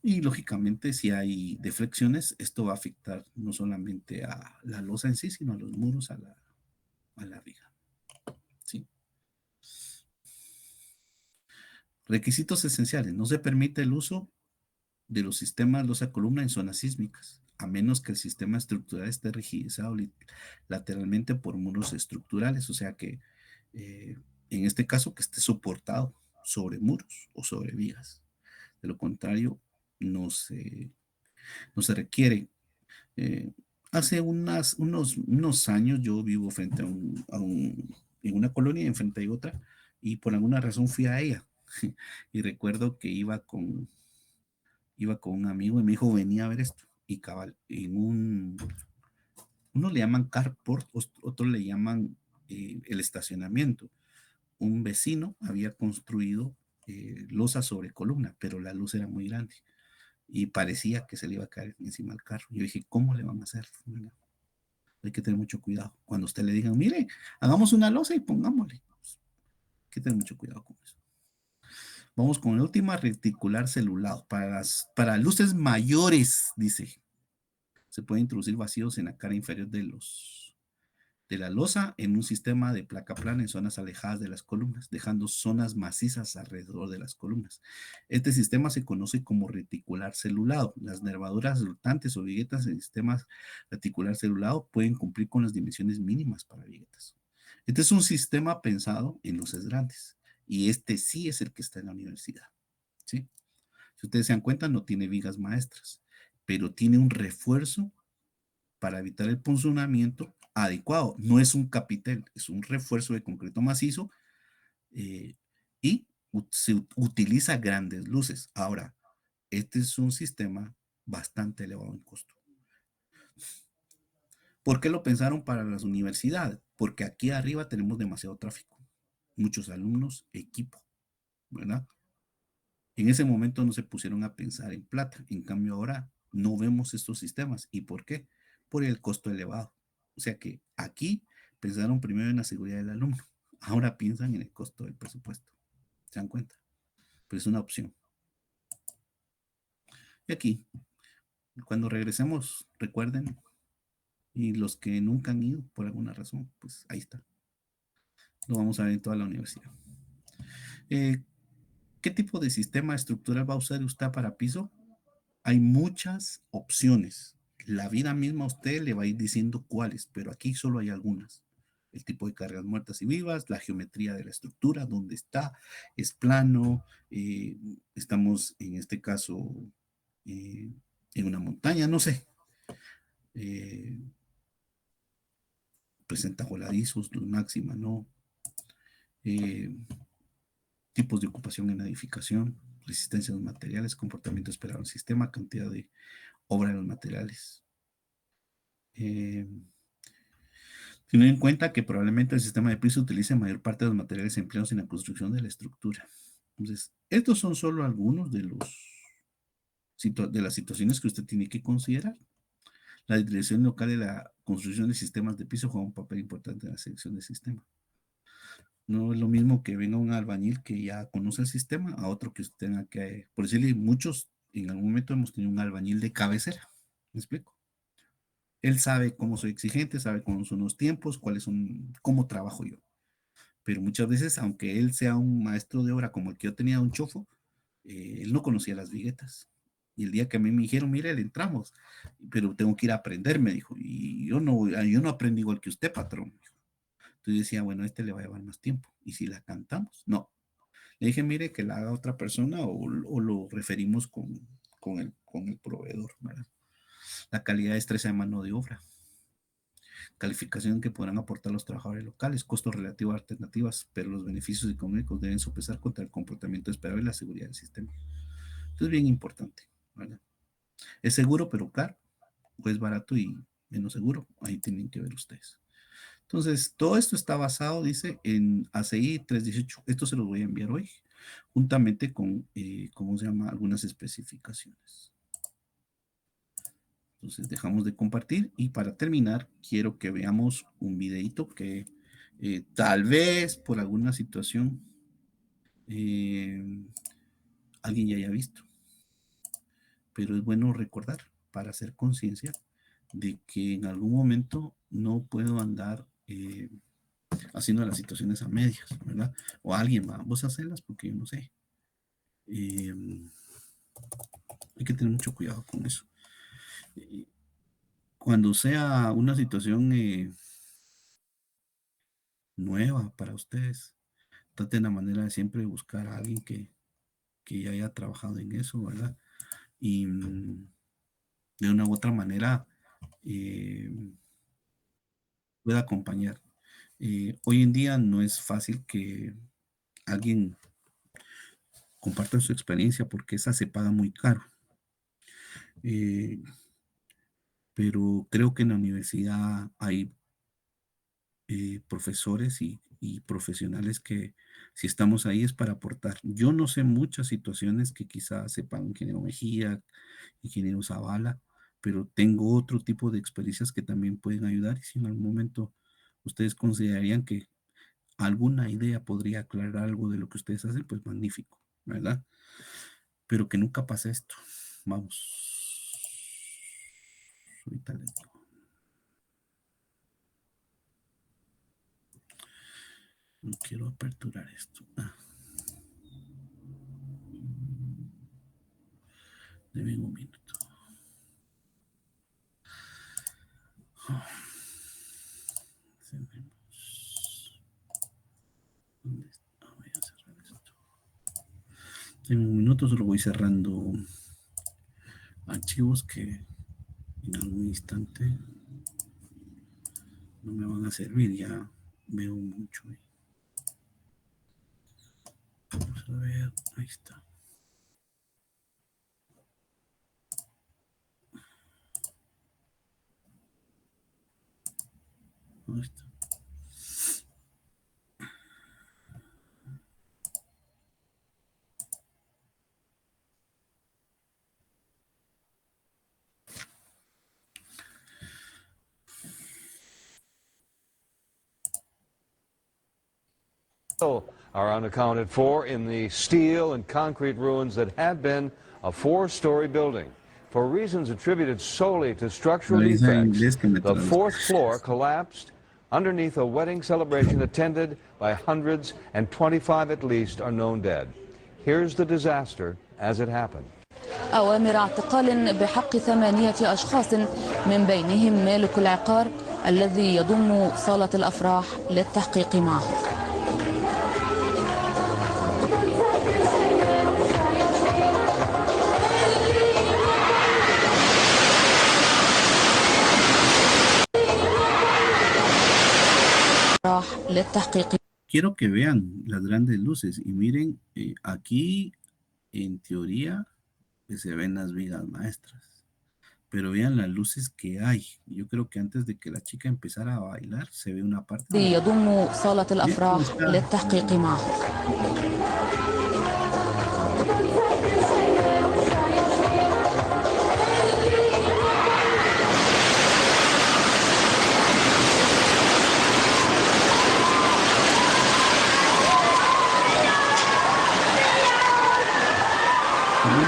Y lógicamente, si hay deflexiones, esto va a afectar no solamente a la losa en sí, sino a los muros, a la viga. ¿Sí? Requisitos esenciales. No se permite el uso de los sistemas losa columna en zonas sísmicas, a menos que el sistema estructural esté rigidizado lateralmente por muros estructurales, o sea que en este caso que esté soportado sobre muros o sobre vigas. De lo contrario, no se, no se requiere. Eh, hace unos años yo vivo frente en una colonia y enfrente hay otra, y por alguna razón fui a ella. Y recuerdo que iba con un amigo y me dijo, venía a ver esto. Y cabal, uno le llaman carport, otro le llaman el estacionamiento. Un vecino había construido losa sobre columna, pero la luz era muy grande y parecía que se le iba a caer encima al carro. Yo dije, ¿cómo le van a hacer? Bueno, hay que tener mucho cuidado. Cuando usted le digan, mire, hagamos una losa y pongámosle. Pues, hay que tener mucho cuidado con eso. Vamos con la última, reticular celulado. Para luces mayores, dice, se pueden introducir vacíos en la cara inferior de la losa en un sistema de placa plana en zonas alejadas de las columnas, dejando zonas macizas alrededor de las columnas. Este sistema se conoce como reticular celulado. Las nervaduras resultantes o viguetas en sistemas reticular celulado pueden cumplir con las dimensiones mínimas para viguetas. Este es un sistema pensado en luces grandes y este sí es el que está en la universidad. ¿Sí? Si ustedes se dan cuenta, no tiene vigas maestras, pero tiene un refuerzo para evitar el punzonamiento adecuado. No es un capitel, es un refuerzo de concreto macizo eh, y se utiliza grandes luces. Ahora, este es un sistema bastante elevado en costo. ¿Por qué lo pensaron para las universidades? Porque aquí arriba tenemos demasiado tráfico, muchos alumnos, equipo, ¿verdad? En ese momento no se pusieron a pensar en plata, en cambio ahora no vemos estos sistemas. ¿Y por qué? Por el costo elevado. O sea que aquí pensaron primero en la seguridad del alumno, ahora piensan en el costo del presupuesto. ¿Se dan cuenta? Pero es una opción. Y aquí, cuando regresemos, recuerden, y los que nunca han ido por alguna razón, pues ahí está. Lo vamos a ver en toda la universidad. Eh, ¿Qué tipo de sistema estructural va a usar usted para piso? Hay muchas opciones. La vida misma a usted le va a ir diciendo cuáles, pero aquí solo hay algunas. El tipo de cargas muertas y vivas, la geometría de la estructura, dónde está, es plano, estamos en este caso eh, en una montaña, no sé. Eh, presenta voladizos, luz máxima, no. Eh, tipos de ocupación en la edificación, resistencia a los materiales, comportamiento esperado del sistema, cantidad de obra de los materiales. Eh, Teniendo en cuenta que probablemente el sistema de piso utilice mayor parte de los materiales empleados en la construcción de la estructura. Entonces, estos son solo algunos de las situaciones que usted tiene que considerar. La dirección local de la construcción de sistemas de piso juega un papel importante en la selección del sistema. No es lo mismo que venga un albañil que ya conoce el sistema a otro que usted tenga que, por decirle, muchos en algún momento hemos tenido un albañil de cabecera. ¿Me explico? Él sabe cómo soy exigente, sabe cómo son los tiempos, cuáles son, cómo trabajo yo. Pero muchas veces, aunque él sea un maestro de obra como el que yo tenía, un chofo, él no conocía las viguetas. Y el día que a mí me dijeron, mire, le entramos, pero tengo que ir a aprender, me dijo. Y yo no aprendí igual que usted, patrón. Entonces decía, bueno, este le va a llevar más tiempo. ¿Y si la cantamos? No. Le dije, mire, que la haga otra persona o lo referimos con el proveedor, ¿verdad? La calidad de destreza de mano de obra. Calificación que podrán aportar los trabajadores locales, costos relativos a alternativas, pero los beneficios económicos deben sopesar contra el comportamiento esperado y la seguridad del sistema. Esto es bien importante, ¿verdad? Es seguro, pero caro, o es barato y menos seguro. Ahí tienen que ver ustedes. Entonces, todo esto está basado, dice, en ACI 318. Esto se lo voy a enviar hoy, juntamente con, ¿cómo se llama? Algunas especificaciones. Entonces, dejamos de compartir y para terminar, quiero que veamos un videito que tal vez por alguna situación alguien ya haya visto, pero es bueno recordar para hacer conciencia de que en algún momento no puedo andar haciendo las situaciones a medias, ¿verdad? O alguien va, vos hacerlas porque yo no sé. Eh, hay que tener mucho cuidado con eso. Cuando sea una situación nueva para ustedes, traten la manera de siempre buscar a alguien que ya haya trabajado en eso, ¿verdad? Y de una u otra manera eh, pueda acompañar. Hoy en día no es fácil que alguien comparta su experiencia porque esa se paga muy caro. Pero creo que en la universidad hay profesores y profesionales que si estamos ahí es para aportar. Yo no sé muchas situaciones que quizás sepan ingeniero Mejía, ingeniero Zavala, pero tengo otro tipo de experiencias que también pueden ayudar y si en algún momento ustedes considerarían que alguna idea podría aclarar algo de lo que ustedes hacen, pues magnífico, ¿verdad? Pero que nunca pase esto. Vamos. Ahorita les digo. No quiero aperturar esto. Deme un minuto. ¿Dónde está? Voy a cerrar esto. En un minuto solo voy cerrando archivos que en algún instante no me van a servir. Ya veo mucho ahí. Vamos a ver. Ahí está. Ahí está. Are unaccounted for in the steel and concrete ruins that had been a four-story building. For reasons attributed solely to structural defects, the fourth floor collapsed underneath a wedding celebration attended by hundreds, and 25 at least are known dead. Here's the disaster as it happened. أوامر اعتقال بحق 8 أشخاص من بينهم مالك العقار الذي يضم صالة الأفراح للتحقيق معه. Quiero que vean las grandes luces y miren, aquí en teoría se ven las vigas maestras, pero vean las luces que hay. Yo creo que antes de que la chica empezara a bailar se ve una parte. يضم صالة الأفراح للتحقيق معه.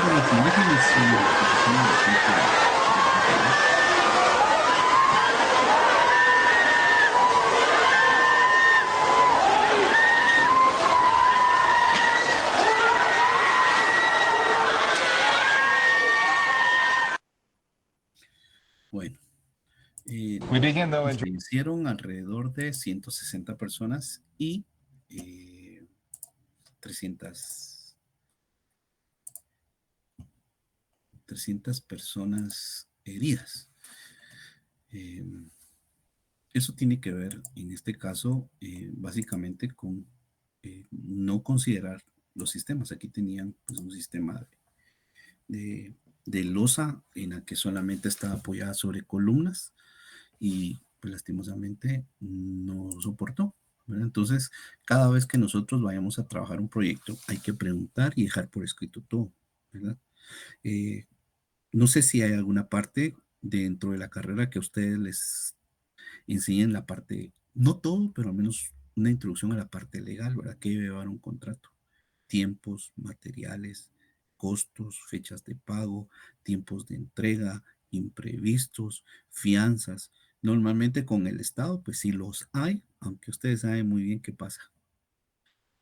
Las imágenes son bastante. Se hicieron alrededor de 160 personas y 300 personas heridas. Eso tiene que ver, en este caso, básicamente con no considerar los sistemas. Aquí tenían pues, un sistema de losa en la que solamente estaba apoyada sobre columnas y pues, lastimosamente no soportó, ¿verdad? Entonces, cada vez que nosotros vayamos a trabajar un proyecto, hay que preguntar y dejar por escrito todo, ¿verdad? No sé si hay alguna parte dentro de la carrera que a ustedes les enseñen la parte, no todo, pero al menos una introducción a la parte legal, ¿verdad? Que debe llevar un contrato. Tiempos, materiales, costos, fechas de pago, tiempos de entrega, imprevistos, fianzas. Normalmente con el Estado, pues sí los hay, aunque ustedes saben muy bien qué pasa.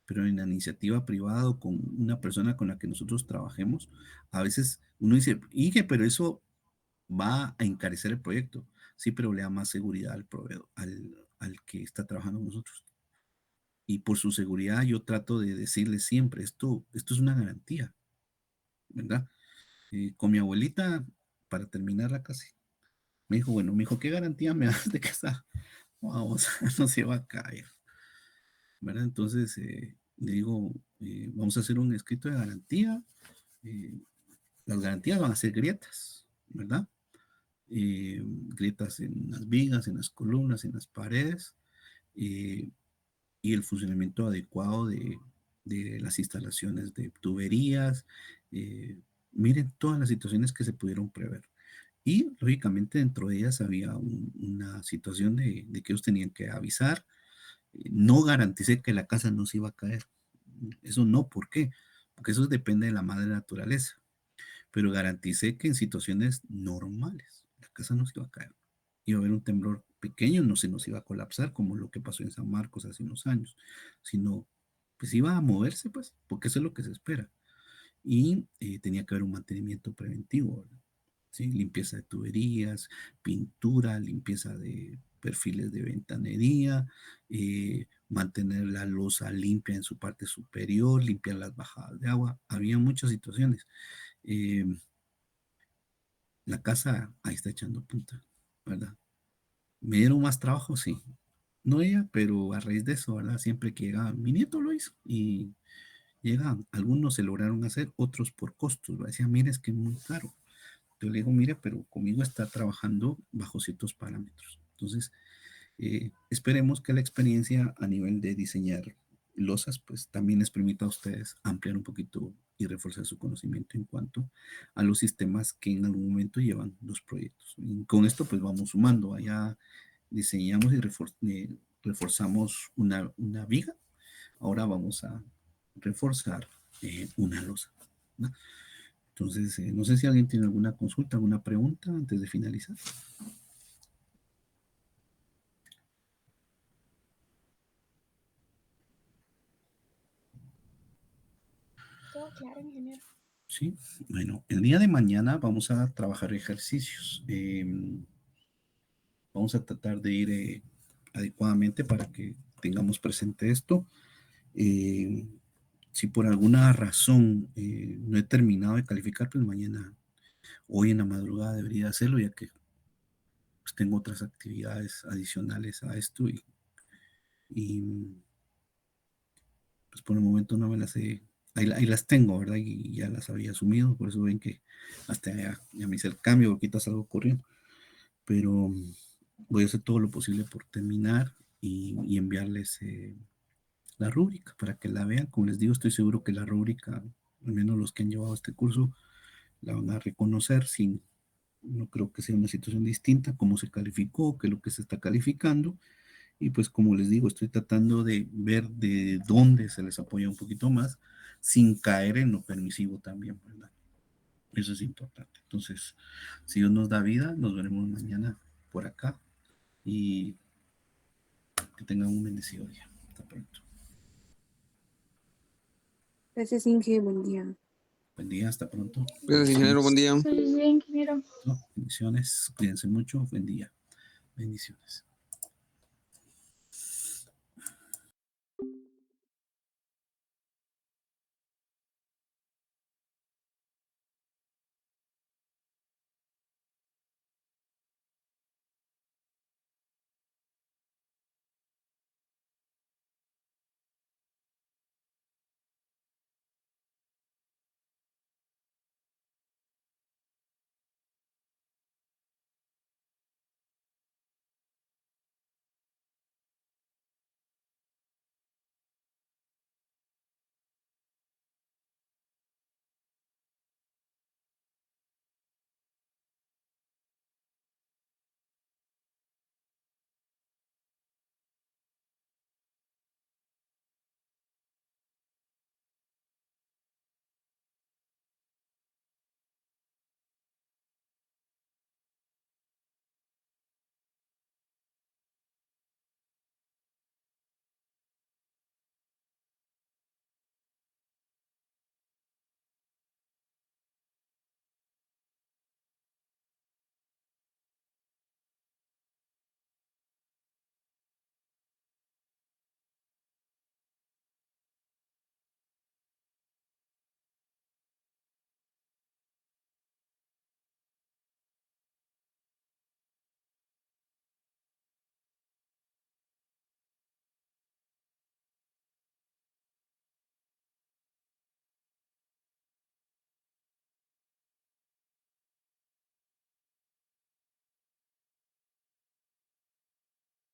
Pero en la iniciativa privada o con una persona con la que nosotros trabajemos, a veces uno dice, Ige, pero eso va a encarecer el proyecto. Sí, pero le da más seguridad al proveedor, al que está trabajando con nosotros. Y por su seguridad yo trato de decirle siempre, esto es una garantía, ¿verdad? Con mi abuelita, para terminarla casi, me dijo, bueno, me dijo, ¿qué garantía me das de que esta vamos, no se va a caer? ¿Verdad? Entonces, le digo, vamos a hacer un escrito de garantía. Las garantías van a ser grietas, ¿verdad? Grietas en las vigas, en las columnas, en las paredes, y el funcionamiento adecuado de las instalaciones de tuberías. Miren todas las situaciones que se pudieron prever. Y lógicamente dentro de ellas había una situación de que ellos tenían que avisar. No garanticé que la casa no se iba a caer. Eso no, ¿por qué? Porque eso depende de la madre naturaleza. Pero garanticé que en situaciones normales la casa no se iba a caer. Iba a haber un temblor pequeño, no se nos iba a colapsar como lo que pasó en San Marcos hace unos años, sino pues iba a moverse, pues, porque eso es lo que se espera. Y tenía que haber un mantenimiento preventivo, ¿verdad? ¿Sí? Limpieza de tuberías, pintura, limpieza de perfiles de ventanería, mantener la losa limpia en su parte superior, limpiar las bajadas de agua. Había muchas situaciones. La casa ahí está echando punta, ¿verdad? Me dieron más trabajo, sí. No ella, pero a raíz de eso, ¿verdad? Siempre que llegaba, mi nieto lo hizo y llegaban. Algunos se lograron hacer, otros por costos. ¿Verdad? Decía, mire, es que es muy caro. Yo le digo, mire, pero conmigo está trabajando bajo ciertos parámetros. Entonces, esperemos que la experiencia a nivel de diseñar losas, pues también les permita a ustedes ampliar un poquito y reforzar su conocimiento en cuanto a los sistemas que en algún momento llevan los proyectos. Y con esto, pues vamos sumando. Allá diseñamos y reforzamos una viga. Ahora vamos a reforzar una losa, ¿no? Entonces, no sé si alguien tiene alguna consulta, alguna pregunta antes de finalizar. Todo claro, ingeniero. Sí, bueno, el día de mañana vamos a trabajar ejercicios. Vamos a tratar de ir adecuadamente para que tengamos presente esto. Si por alguna razón no he terminado de calificar, pues mañana, hoy en la madrugada debería hacerlo, ya que pues, tengo otras actividades adicionales a esto y pues por el momento no me las he, ahí las tengo, ¿verdad? Y ya las había asumido, por eso ven que hasta ya me hice el cambio, ahorita salgo corriendo, pero voy a hacer todo lo posible por terminar y enviarles la rúbrica para que la vean. Como les digo, estoy seguro que la rúbrica, al menos los que han llevado este curso, la van a reconocer sin, no creo que sea una situación distinta, cómo se calificó, qué es lo que se está calificando. Y pues como les digo, estoy tratando de ver de dónde se les apoya un poquito más sin caer en lo permisivo también, ¿verdad? Eso es importante. Entonces, si Dios nos da vida, nos veremos mañana por acá y que tengan un bendecido día. Hasta pronto. Gracias, Inge. Buen día. Buen día, hasta pronto. Gracias, ingeniero. Buen día. Buen día, ingeniero. Bendiciones, cuídense mucho. Buen día. Bendiciones.